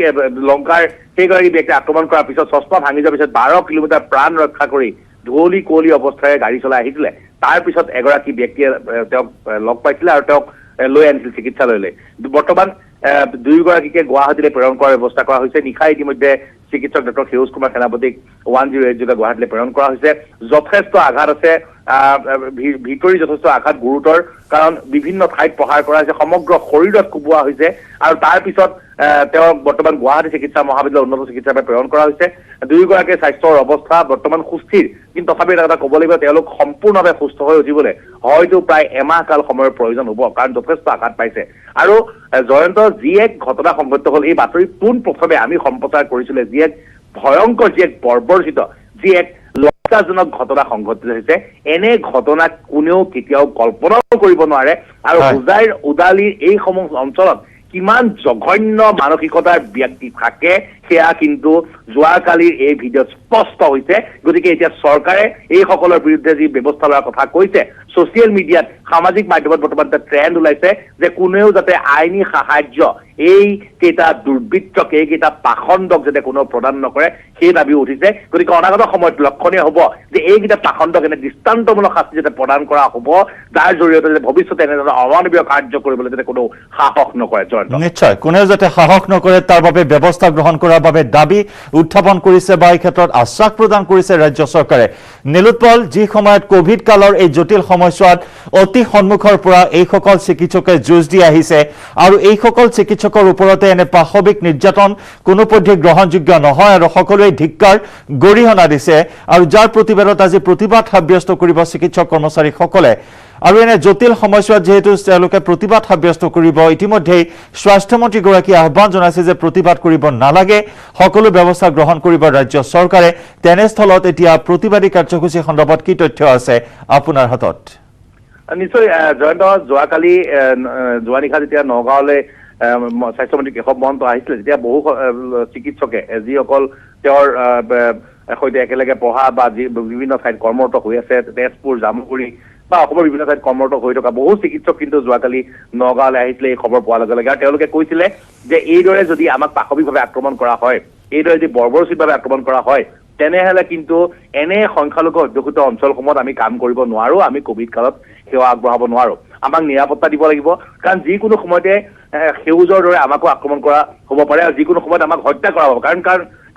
লংকাৰ সেইগৰাকী ব্যক্তিয়ে আক্ৰমণ কৰাৰ পিছত চশমা ভাঙি যোৱাৰ পিছত 12 কিলোমিটাৰ প্ৰাণ ৰক্ষা কৰি ধুঁৱলি কুঁৱলী অৱস্থাৰে গাড়ী চলাই আহিছিলে। তাৰপিছত এগৰাকী ব্যক্তিয়ে তেওঁক লগ পাইছিলে আৰু তেওঁক লৈ আনিছিল চিকিৎসালয়লৈ। বৰ্তমান দুয়োগৰাকীকে গুৱাহাটীলৈ প্ৰেৰণ কৰাৰ ব্যৱস্থা কৰা হৈছে। নিশা ইতিমধ্যে চিকিৎসক ডক্টৰ সেউজ কুমাৰ সেনাপতিক 108 যোগে গুৱাহাটীলৈ প্ৰেৰণ কৰা হৈছে। যথেষ্ট আঘাত আছে, ভিতৰি যথেষ্ট আঘাত গুৰুতৰ, কাৰণ বিভিন্ন ঠাইত প্ৰহাৰ কৰা হৈছে, সমগ্ৰ শৰীৰত কোবোৱা হৈছে। আৰু তাৰপিছত তেওঁক বৰ্তমান গুৱাহাটী চিকিৎসা মহাবিদ্যালয় উন্নত চিকিৎসালয়লৈ প্ৰেৰণ কৰা হৈছে। দুয়োগৰাকীৰ স্বাস্থ্যৰ অৱস্থা বৰ্তমান সুস্থিৰ, কিন্তু তথাপি এটা কথা ক'ব লাগিব, তেওঁলোক সম্পূৰ্ণভাৱে সুস্থ হৈ উঠিবলৈ হয়তো প্ৰায় এমাহ কাল সময়ৰ প্ৰয়োজন হ'ব, কাৰণ যথেষ্ট আঘাত পাইছে। আৰু জয়ন্ত, যি এক ঘটনা সংঘটিত হ'ল, এই বাতৰি পোনপ্ৰথমে আমি সম্প্ৰচাৰ কৰিছিলোঁ, যি এক ভয়ংকৰ, যি এক বৰ্বৰচিত, যি এক লজ্জাজনক ঘটনা সংঘটিত হৈছে। এনে ঘটনা কোনেও কেতিয়াও কল্পনাও কৰিব নোৱাৰে। আৰু হুজাইৰ উদালিৰ এইসমূহ অঞ্চলত কিমান জঘন্য মানসিকতাৰ ব্যক্তি থাকে সেয়া কিন্তু যোৱাকালিৰ এই ভিডিঅ'ত স্পষ্ট হৈছে। গতিকে এতিয়া চৰকাৰে এইসকলৰ বিৰুদ্ধে যি ব্যৱস্থা লোৱাৰ কথা কৈছে, ছচিয়েল মিডিয়াত সামাজিক মাধ্যমত বৰ্তমান এটা ট্ৰেণ্ড ওলাইছে যে কোনেও যাতে আইনী সাহায্য এইকেইটা দুৰ্বৃত্তক, এইকেইটা পাখণ্ডক যাতে কোনেও প্ৰদান নকৰে, সেই দাবী উঠিছে। গতিকে অনাগত সময়ত লক্ষণীয় হ'ব যে এইকেইটা পাখণ্ডক এনে দৃষ্টান্তমূলক শাস্তি যাতে প্ৰদান কৰা হ'ব, যাৰ জৰিয়তে যাতে ভৱিষ্যতে এনেধৰণৰ অমানৱীয় কাৰ্য কৰিবলৈ যাতে কোনেও সাহস নকৰে। নিশ্চয় কোনেও যাতে সাহস নকৰে তাৰ বাবে ব্যৱস্থা গ্ৰহণ কৰাৰ বাবে দাবী উত্থাপন কৰিছে বা এই ক্ষেত্ৰত আশ্বাস প্ৰদান কৰিছে ৰাজ্য চৰকাৰে। নিলোৎপল, যি সময়ত কোভিড কালৰ এই জটিল সময়ছোৱাত অতি সন্মুখৰ পৰা এইসকল চিকিৎসকে যুঁজ দি আহিছে আৰু এইসকল চিকিৎসকৰ ওপৰতে এনে পাশবিক নিৰ্যাতন কোনোপধ্যে গ্ৰহণযোগ্য নহয় আৰু সকলোৱে ধিক্কাৰ গৰিহণা দিছে। আৰু যাৰ প্ৰতিবাদত আজি প্ৰতিবাদ সাব্যস্ত কৰিব চিকিৎসক কৰ্মচাৰীসকলে। আৰু এনে জটিল সময়ছোৱাত যিহেতু তেওঁলোকে প্ৰতিবাদ সাব্যস্ত কৰিব, ইতিমধ্যেই স্বাস্থ্যমন্ত্ৰীগৰাকীয়ে আহ্বান জনাইছে যে প্ৰতিবাদ কৰিব নালাগে, সকলো ব্যৱস্থা গ্ৰহণ কৰিব ৰাজ্য চৰকাৰে। তেনেস্থলত এতিয়া প্ৰতিবাদী কাৰ্যসূচী সন্দৰ্ভত কি তথ্য আছে আপোনাৰ হাতত? নিশ্চয় জয়ন্ত, যোৱাকালি যোৱা নিশা যেতিয়া নগাঁৱলৈ স্বাস্থ্যমন্ত্ৰী কেশৱ মহন্ত আহিছিলে, তেতিয়া বহু চিকিৎসকে যিসকল তেওঁৰ সৈতে একেলগে পঢ়া বা যি বিভিন্ন ঠাইত কৰ্মৰত হৈ আছে, তেজপুৰ, জামুগুৰি বা অসমৰ বিভিন্ন ঠাইত কৰ্মৰত হৈ থকা বহু চিকিৎসক কিন্তু যোৱাকালি নগাঁৱলৈ আহিছিলে এই খবৰ পোৱাৰ লগে লগে আৰু তেওঁলোকে কৈছিলে যে এইদৰে যদি আমাক পাশবিকভাৱে আক্ৰমণ কৰা হয়, এইদৰে যদি বৰ্বৰোচিতভাৱে আক্ৰমণ কৰা হয়, তেনেহলে কিন্তু এনে সংখ্যালঘু অধ্যুষিত অঞ্চলসমূহত আমি কাম কৰিব নোৱাৰো, আমি কোভিড কালত সেৱা আগবঢ়াব নোৱাৰো, আমাক নিৰাপত্তা দিব লাগিব। কাৰণ যিকোনো সময়তে সেউজৰ দৰে আমাকো আক্ৰমণ কৰা হ'ব পাৰে আৰু যিকোনো সময়ত আমাক হত্যা কৰা হ'ব।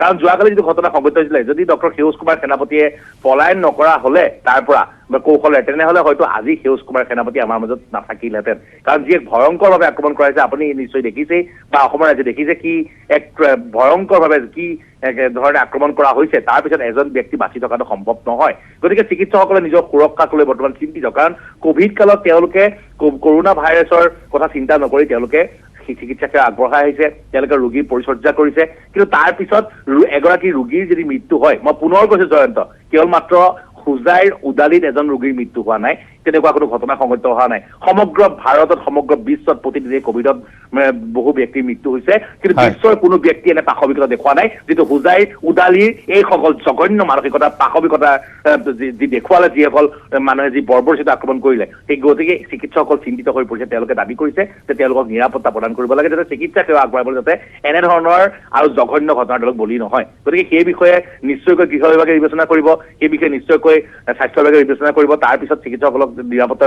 কাৰণ যোৱাকালি যিটো ঘটনা সংঘটিত হৈছিলে, যদি ডক্টৰ সেউজ কুমাৰ সেনাপতিয়ে পলায়ন নকৰা হলে তাৰ পৰা বা কৌশলে, তেনেহলে হয়তো আজি সেউজ কুমাৰ সেনাপতি আমাৰ মাজত নাথাকিলহেঁতেন। কাৰণ যি এক ভয়ংকৰভাৱে আক্ৰমণ কৰা হৈছে, আপুনি নিশ্চয় দেখিছেই বা অসমৰ ৰাইজে দেখিছে কি এক ভয়ংকৰভাৱে কি ধৰণে আক্ৰমণ কৰা হৈছে, তাৰ পিছত এজন ব্যক্তি বাচি থকাটো সম্ভৱ নহয়। গতিকে চিকিৎসকসকলে নিজৰ সুৰক্ষাক লৈ বৰ্তমান চিন্তিত, কাৰণ কোভিড কালত তেওঁলোকে কৰোণা ভাইৰাছৰ কথা চিন্তা নকৰি তেওঁলোকে চিকিৎসা সেৱা আগবঢ়াই আহিছে, তেওঁলোকে ৰোগীৰ পৰিচৰ্যা কৰিছে। কিন্তু তাৰ পিছত এগৰাকী ৰোগীৰ যদি মৃত্যু হয়, মই পুনৰ কৈছো জয়ন্ত, কেৱল মাত্ৰ হোজাইৰ উদালিত এজন ৰোগীৰ মৃত্যু হোৱা নাই, তেনেকুৱা কোনো ঘটনা সংঘটিত হোৱা নাই। সমগ্ৰ ভাৰতত সমগ্ৰ বিশ্বত প্ৰতিদিনে কোভিডত বহু ব্যক্তিৰ মৃত্যু হৈছে, কিন্তু বিশ্বৰ কোনো ব্যক্তি এনে পাশবিকতা দেখুওৱা নাই যিটো হোজাইৰ উদালিৰ এইসকল জঘন্য মানসিকতা পাশবিকতা যি দেখুৱালে, যিসকল মানুহে যি বৰ্বৰচিত আক্ৰমণ কৰিলে। সেই গতিকে চিকিৎসকসকল চিন্তিত হৈ পৰিছে, তেওঁলোকে দাবী কৰিছে যে তেওঁলোকক নিৰাপত্তা প্ৰদান কৰিব লাগে, যাতে চিকিৎসা সেৱা আগবঢ়াবলৈ যাতে এনেধৰণৰ আৰু জঘন্য ঘটনাৰ তেওঁলোক বলি নহয়। গতিকে সেই বিষয়ে নিশ্চয়কৈ গৃহ বিভাগে বিবেচনা কৰিব, সেই বিষয়ে নিশ্চয়কৈ স্বাস্থ্য বিভাগে বিবেচনা কৰিব, তাৰপিছত চিকিৎসকসকলক নিৰাপত্তা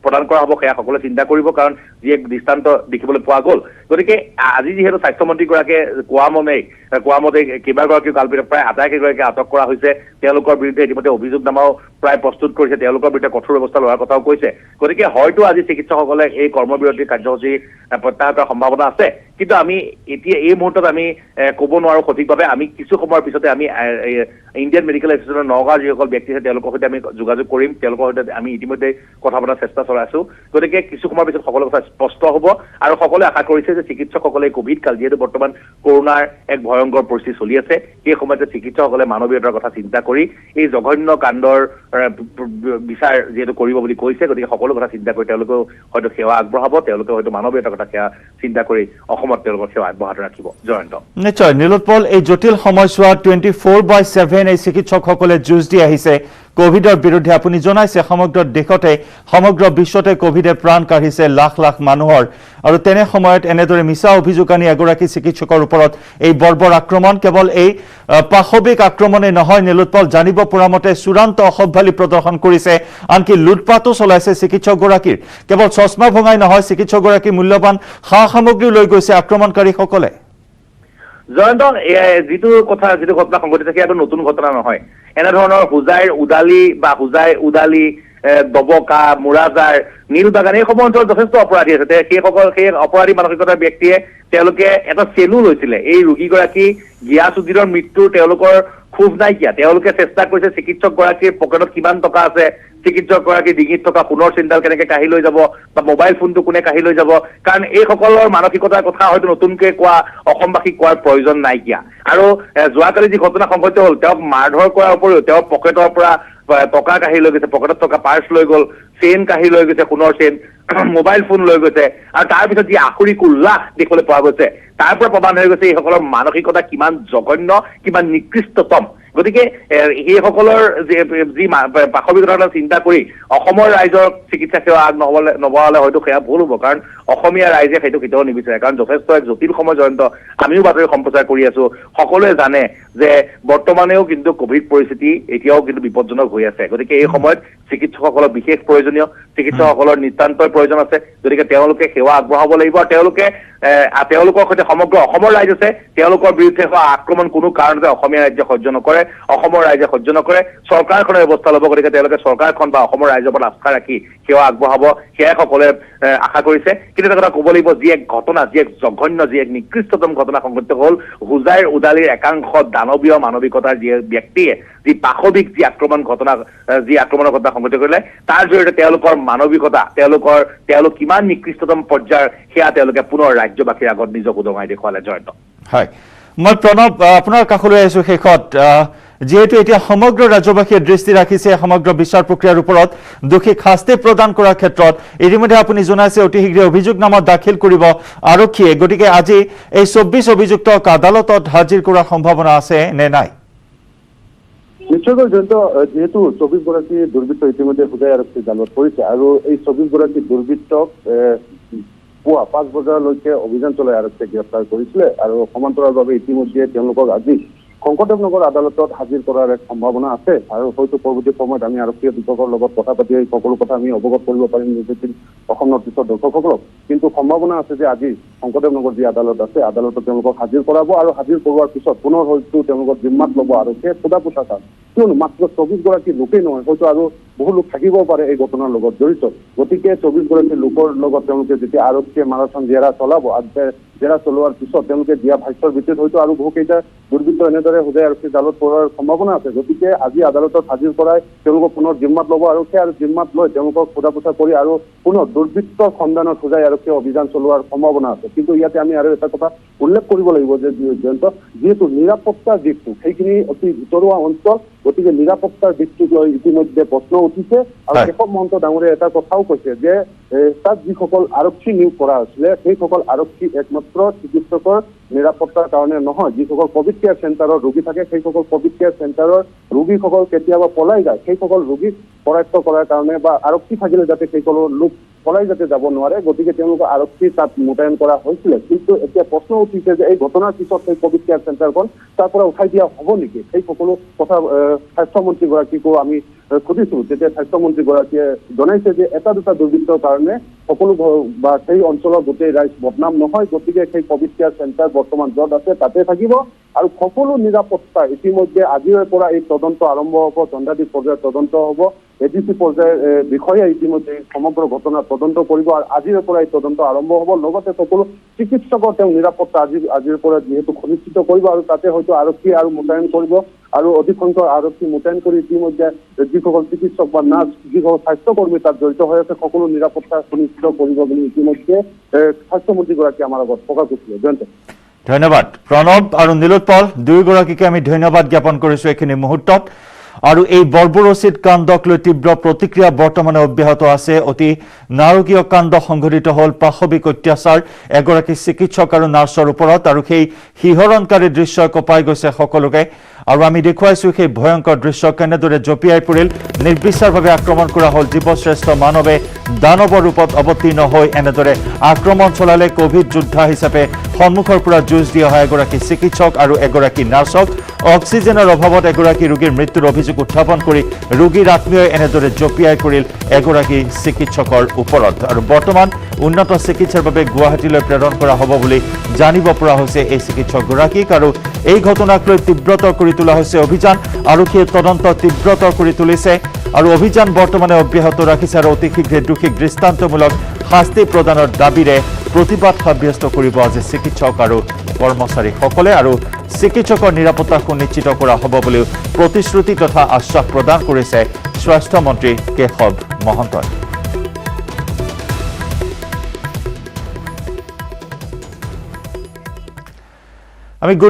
প্ৰদান কৰা হ'ব, সেয়া সকলোৱে চিন্তা কৰিব। কাৰণ যি এক দৃষ্টান্ত দেখিবলৈ পোৱা গ'ল। গতিকে আজি যিহেতু স্বাস্থ্যমন্ত্ৰীগৰাকীয়ে কোৱা মতে কেইবাগৰাকীও কালপিত প্ৰায় 28গৰাকীক আটক কৰা হৈছে, তেওঁলোকৰ বিৰুদ্ধে ইতিমধ্যে অভিযোগনামাও প্ৰায় প্ৰস্তুত কৰিছে, তেওঁলোকৰ বিৰুদ্ধে কঠোৰ ব্যৱস্থা লোৱাৰ কথাও কৈছে। গতিকে হয়তো আজি চিকিৎসকসকলে এই কৰ্মবিৰতি কাৰ্যসূচী প্ৰত্যাহাৰ কৰাৰ সম্ভাৱনা আছে, কিন্তু আমি এতিয়া এই মুহূৰ্তত আমি ক'ব নোৱাৰো সঠিকভাৱে। আমি কিছু সময়ৰ পিছতে আমি ইণ্ডিয়ান মেডিকেল এছ'চিয়েশ্যনৰ নগাঁৱৰ যিসকল ব্যক্তি আছে তেওঁলোকৰ সৈতে আমি যোগাযোগ কৰিম, তেওঁলোকৰ সৈতে আমি ইতিমধ্যে কথা পতাৰ চেষ্টা চলাইছো। গতিকে কিছু সময়ৰ পিছত সকলো কথা স্পষ্ট হ'ব আৰু সকলোৱে আশা কৰিছে যে চিকিৎসকসকলে কোভিড কাল, যিহেতু বৰ্তমান কৰোণাৰ এক ভয়ংকৰ পৰিস্থিতি চলি আছে, সেই সময়তে চিকিৎসকসকলে মানৱীয়তাৰ কথা চিন্তা কৰি এই জঘন্য কাণ্ডৰ বিচাৰ যিহেতু কৰিব বুলি কৈছে, গতিকে সকলো কথা চিন্তা কৰি তেওঁলোকেও হয়তো সেৱা আগবঢ়াব, তেওঁলোকে হয়তো মানৱীয়তাৰ কথা সেৱা চিন্তা কৰি অসমত তেওঁলোকৰ সেৱা অব্যাহত ৰাখিব। জয়ন্ত। নিশ্চয় নীলোৎপল, এই জটিল সময়ছোৱাত 24/7 এই চিকিৎসকসকলে যুঁজ দি আহিছে কোভিডৰ বিৰুদ্ধে। আপুনি জনাইছে সমগ্ৰ দেশতে সমগ্ৰ বিশ্বতে কোভিডে প্ৰাণ কাঢ়িছে লাখ লাখ মানুহৰ, আৰু তেনে সময়ত এনেদৰে মিছা অভিযোগ আনি এগৰাকী চিকিৎসকৰ ওপৰত এই বৰ্বৰ আক্ৰমণ, কেৱল এই পাশবিক আক্ৰমণে নহয় নীলোৎপল, জানিব পৰা মতে চূড়ান্ত অসভ্যালি প্ৰদৰ্শন কৰিছে, আনকি লুটপাতো চলাইছে চিকিৎসকগৰাকীৰ। কেৱল চশমা ভঙাই নহয়, চিকিৎসকগৰাকী মূল্যৱান সা সামগ্ৰী লৈ গৈছে আক্ৰমণকাৰীসকলে। জয়ন্ত, যিটো ঘটনা সংঘটিত হৈছে সেইটো নতুন ঘটনা নহয়। এনেধৰণৰ হোজাইৰ উদালি বা উদালি দবকা, মুৰাজাৰ, নীল বাগান এইসমূহ অঞ্চলত যথেষ্ট অপৰাধী আছে। সেই অপৰাধী মানসিকতাৰ ব্যক্তিয়ে তেওঁলোকে এটা চেলু লৈছিলে। এই ৰোগীগৰাকী গিয়াছুদ্দিনৰ মৃত্যুৰ তেওঁলোকৰ ক্ষোভ নাইকিয়া, তেওঁলোকে চেষ্টা কৰিছে চিকিৎসকগৰাকীৰ পকেটত কিমান টকা আছে, চিকিৎসকগৰাকীৰ ডিঙিত থকা সোণৰ চিন্তাল কেনেকে কাঢ়ি লৈ যাব বা মোবাইল ফোনটো কোনে কাঢ়ি লৈ যাব। কাৰণ এইসকলৰ মানসিকতাৰ কথা হয়তো নতুনকৈ কোৱা অসমবাসীক কোৱাৰ প্ৰয়োজন নাইকিয়া। আৰু যোৱাকালি যি ঘটনা সংঘটিত হ'ল, তেওঁক মাৰধৰ কৰাৰ উপৰিও তেওঁৰ পকেটৰ পৰা টকা কাঢ়ি লৈ গৈছে, পকেটত থকা পাৰ্চ লৈ গ'ল, চেইন কাঢ়ি লৈ গৈছে, সোণৰ চেইন, মোবাইল ফোন লৈ গৈছে, আৰু তাৰ পিছত যি আখৰিক উল্লাস দেখিবলৈ পোৱা গৈছে, তাৰ পৰা প্ৰমাণ হৈ গৈছে এইসকলৰ মানসিকতা কিমান জঘন্য, কিমান নিকৃষ্টতম। গতিকে সেইসকলৰ যি পাশবিকতা চিন্তা কৰি অসমৰ ৰাইজৰ চিকিৎসা সেৱা নবঢ়ালে হয়তো সেয়া ভুল হ'ব। কাৰণ অসমীয়া ৰাইজে সেইটো কেতিয়াও নিবিচাৰে, কাৰণ যথেষ্ট এক জটিল সময় জয়ন্ত। আমিও বাতৰি সম্প্ৰচাৰ কৰি আছো, সকলোৱে জানে যে বৰ্তমানেও কিন্তু কোভিড পৰিস্থিতি এতিয়াও কিন্তু বিপদজনক হৈ আছে। গতিকে এই সময়ত চিকিৎসকসকলৰ বিশেষ প্ৰয়োজনীয়, চিকিৎসকসকলৰ নিতান্তই প্ৰয়োজন আছে। গতিকে তেওঁলোকে সেৱা আগবঢ়াব লাগিব, আৰু তেওঁলোকৰ সৈতে সমগ্ৰ অসমৰ ৰাইজ আছে। তেওঁলোকৰ বিৰুদ্ধে হোৱা আক্ৰমণ কোনো কাৰণতে অসমীয়া ৰাজ্যে সহ্য নকৰে, অসমৰ ৰাইজে সহ্য নকৰে। চৰকাৰখনে ব্যৱস্থা ল'ব, গতিকে তেওঁলোকে চৰকাৰখন বা অসমৰ ৰাইজৰ ওপৰত আস্থা ৰাখি সেৱা আগবঢ়াব, সেয়াই সকলোৱে আশা কৰিছে। কিন্তু এটা কথা ক'ব লাগিব, যি এক ঘটনা, যি এক জঘন্য, যি এক নিকৃষ্টতম ঘটনা সংঘটিত হ'ল হোজাইৰ উদালিৰ একাংশ দানৱীয় মানৱিকতাৰ যি ব্যক্তিয়ে যি পাশবিক যি আক্ৰমণৰ ঘটনা সংঘটিত কৰিলে, তাৰ জৰিয়তে তেওঁলোকৰ মানৱিকতা, তেওঁলোক কিমান নিকৃষ্টতম পৰ্যায়ৰ সেয়া তেওঁলোকে পুনৰ ৰাজ্যবাসীৰ আগত নিজক উদঙাই দেখুৱালে। জয়ন্ত। হয়, মই প্ৰণৱ আপোনাৰ কাষলৈ আহিছোঁ শেষত। যিহেতু এতিয়া সমগ্ৰ ৰাজ্যবাসীয়ে দৃষ্টি ৰাখিছে সমগ্ৰ বিচাৰ প্ৰক্ৰিয়াৰ ওপৰত, দোষীক শাস্তি প্ৰদান কৰাৰ ক্ষেত্ৰত ইতিমধ্যে আপুনি জনাইছে অতি শীঘ্ৰে অভিযোগনামা দাখিল কৰিব আৰক্ষীয়ে। গতিকে আজি এই 24 অভিযুক্তক আদালতত হাজিৰ কৰাৰ সম্ভাৱনা আছে নে নাই? নিশ্চয়কৈ জয়ন্ত, যিহেতু 24গৰাকী দুৰ্বৃত্ত ইতিমধ্যে হোজাই আৰক্ষীৰ জালত পৰিছে আৰু এই 24গৰাকী দুৰ্বৃত্তক পুৱা 5 বজালৈকে অভিযান চলাই আৰক্ষীয়ে গ্ৰেপ্তাৰ কৰিছিলে আৰু সমান্তৰালভাৱে ইতিমধ্যে তেওঁলোকক আজি শংকৰদেৱ নগৰ আদালতত হাজিৰ কৰাৰ এক সম্ভাৱনা আছে আৰু হয়তো পৰৱৰ্তী সময়ত আমি আৰক্ষী অধীক্ষকৰ লগত কথা পাতি এই সকলো কথা আমি অৱগত কৰিব পাৰিম অসম নৰ্থ-ইষ্টৰ দৰ্শকসকলক। কিন্তু সম্ভাৱনা আছে যে আজি শংকৰদেৱ নগৰ যি আদালত আছে আদালতত তেওঁলোকক হাজিৰ কৰাব আৰু হাজিৰ কৰোৱাৰ পিছত পুনৰ হয়তো তেওঁলোকক জিম্মাত ল'ব আৰক্ষীয়ে সোধা পোছা কাম। কিয়নো মাত্ৰ 24গৰাকী লোকেই নহয়, হয়তো আৰু বহু লোক থাকিবও পাৰে এই ঘটনাৰ লগত জড়িত। গতিকে 24গৰাকী লোকৰ লগত তেওঁলোকে যেতিয়া আৰক্ষীয়ে মাৰাথন জেৰা চলাব, জেৰা চলোৱাৰ পিছত তেওঁলোকে দিয়া ভাষ্যৰ ভিত্তিত হয়তো আৰু বহুকেইটা দুৰ্বৃত্ত এনেদৰে হোজাই আৰক্ষীৰ জালত পৰাৰ সম্ভাৱনা আছে। গতিকে আজি আদালতত হাজিৰ কৰাই তেওঁলোকক পুনৰ জিম্মাত ল'ব আৰু সেই আৰু জিম্মাত লৈ তেওঁলোকক সোধা পোছা কৰি আৰু পুনৰ দুৰ্বৃত্তৰ সন্ধানত হোজাই আৰক্ষীয়ে অভিযান চলোৱাৰ সম্ভাৱনা আছে। কিন্তু ইয়াতে আমি আৰু এটা কথা উল্লেখ কৰিব লাগিব যে যিহেতু নিৰাপত্তাৰ দিশটো সেইখিনি অতি ভিতৰুৱা অঞ্চল, গতিকে নিৰাপত্তাৰ দিশটোক লৈ ইতিমধ্যে প্ৰশ্ন উঠিছে আৰু কেশৱ মহন্ত ডাঙৰীয়াই এটা কথাও কৈছে যে তাত যিসকল আৰক্ষী নিয়োগ কৰা হৈছিলে সেইসকল আৰক্ষী একমাত্ৰ চিকিৎসকৰ নিৰাপত্তাৰ কাৰণে নহয়, যিসকল কোভিড কেয়াৰ চেণ্টাৰৰ ৰোগী থাকে সেইসকল কোভিড কেয়াৰ চেণ্টাৰৰ ৰোগীসকল কেতিয়াবা পলাই যায়, সেইসকল ৰোগীক কৰায়ত্ব কৰাৰ কাৰণে বা আৰক্ষী থাকিলে যাতে সেইসকলৰ লোক পলাই যাতে যাব নোৱাৰে, গতিকে তেওঁলোকৰ আৰক্ষী তাত মোতায়েন কৰা হৈছিলে। কিন্তু এতিয়া প্ৰশ্ন উঠিছে যে এই ঘটনাৰ পিছত সেই কোভিড কেয়াৰ চেণ্টাৰখন তাৰ পৰা উঠাই দিয়া হ'ব নেকি? সেই সকলো কথা স্বাস্থ্যমন্ত্ৰীগৰাকীকো আমি সুধিছো। তেতিয়া স্বাস্থ্যমন্ত্ৰীগৰাকীয়ে জনাইছে যে এটা দুটা দুৰ্বৃত্তৰ কাৰণে সকলো বা সেই অঞ্চলৰ গোটেই ৰাইজ বদনাম নহয়, গতিকে সেই কোভিড কেয়াৰ চেণ্টাৰ বৰ্তমান য'ত আছে তাতে থাকিব আৰু সকলো নিৰাপত্তা ইতিমধ্যে আজিৰে পৰা এই তদন্ত আৰম্ভ হ'ব, দণ্ডাধীশ পৰ্যায়ৰ তদন্ত হ'ব, এডিচি পৰ্যায়ৰ বিষয়ে ইতিমধ্যে সমগ্ৰ ঘটনা তদন্ত কৰিব আৰু আজিৰে পৰা এই তদন্ত আৰম্ভ হ'ব। লগতে সকলো চিকিৎসকৰ তেওঁ নিৰাপত্তা আজিৰ পৰা যিহেতু সুনিশ্চিত কৰিব আৰু তাতে হয়তো আৰক্ষী আৰু মোতায়েন কৰিব আৰু অধিক সংখ্যক আৰক্ষী মোতায়েন কৰি ইতিমধ্যে যিসকল চিকিৎসক বা নাৰ্ছ, যিসকল স্বাস্থ্যকৰ্মী তাত জড়িত হৈ আছে সকলো নিৰাপত্তা সুনিশ্চিত কৰিব বুলি ইতিমধ্যে স্বাস্থ্যমন্ত্ৰীগৰাকীয়ে আমাৰ আগত প্ৰকাশ কৰিছিলে। জয়ন্ত, ধন্যবাদ প্ৰণৱ আৰু নীলোৎপল, দুয়োগৰাকীকে আমি ধন্যবাদ জ্ঞাপন কৰিছো এইখিনি মুহূৰ্তত। আৰু এই বৰ্বৰোচিত কাণ্ডক লৈ তীব্ৰ প্ৰতিক্ৰিয়া বৰ্তমানে অব্যাহত আছে। অতি নাৰকীয় কাণ্ড সংঘটিত হ'ল পাশবিক অত্যাচাৰ এগৰাকী চিকিৎসক আৰু নাৰ্ছৰ ওপৰত আৰু সেই শিহৰণকাৰী দৃশ্যই কঁপাই গৈছে সকলোকে। আৰু আমি দেখুৱাইছো সেই ভয়ংকৰ দৃশ্য কেনেদৰে জঁপিয়াই পৰিল, নিৰ্বিচাৰভাৱে আক্ৰমণ কৰা হ'ল জীৱশ্ৰেষ্ঠ মানৱে দানৱৰ ৰূপত অৱতীৰ্ণ হৈ এনেদৰে আক্ৰমণ চলালে কোভিড যোদ্ধা হিচাপে সন্মুখৰ পৰা যুঁজ দি অহা এগৰাকী চিকিৎসক আৰু এগৰাকী নাৰ্ছক। অক্সিজেনৰ অভাৱত এগৰাকী ৰোগীৰ মৃত্যুৰ অভিযোগ উত্থাপন কৰি ৰোগীৰ আত্মীয়ই এনেদৰে জঁপিয়াই পৰিল এগৰাকী চিকিৎসকৰ ওপৰত। আৰু বৰ্তমান উন্নত চিকিৎসাৰ বাবে গুৱাহাটীলৈ প্ৰেৰণ কৰা হ'ব বুলি জানিব পৰা হৈছে এই চিকিৎসকগৰাকীক। আৰু এই ঘটনাক লৈ তীব্ৰতৰ কৰি তোলা হৈছে অভিযান, আৰক্ষীয়ে তদন্ত তীব্ৰতৰ কৰি তুলিছে আৰু অভিযান বৰ্তমানে অব্যাহত ৰাখিছে আৰু অতি শীঘ্ৰে দোষীক দৃষ্টান্তমূলক শাস্তি প্ৰদানৰ দাবীৰে প্ৰতিবাদ সাব্যস্ত কৰিব আজি চিকিৎসক আৰু কৰ্মচাৰীসকলে আৰু চিকিৎসকৰ নিৰাপত্তা সুনিশ্চিত কৰা হ'ব বুলিও প্ৰতিশ্ৰুতি তথা আশ্বাস প্ৰদান কৰিছে স্বাস্থ্যমন্ত্ৰী কেশৱ মহন্তই। আমি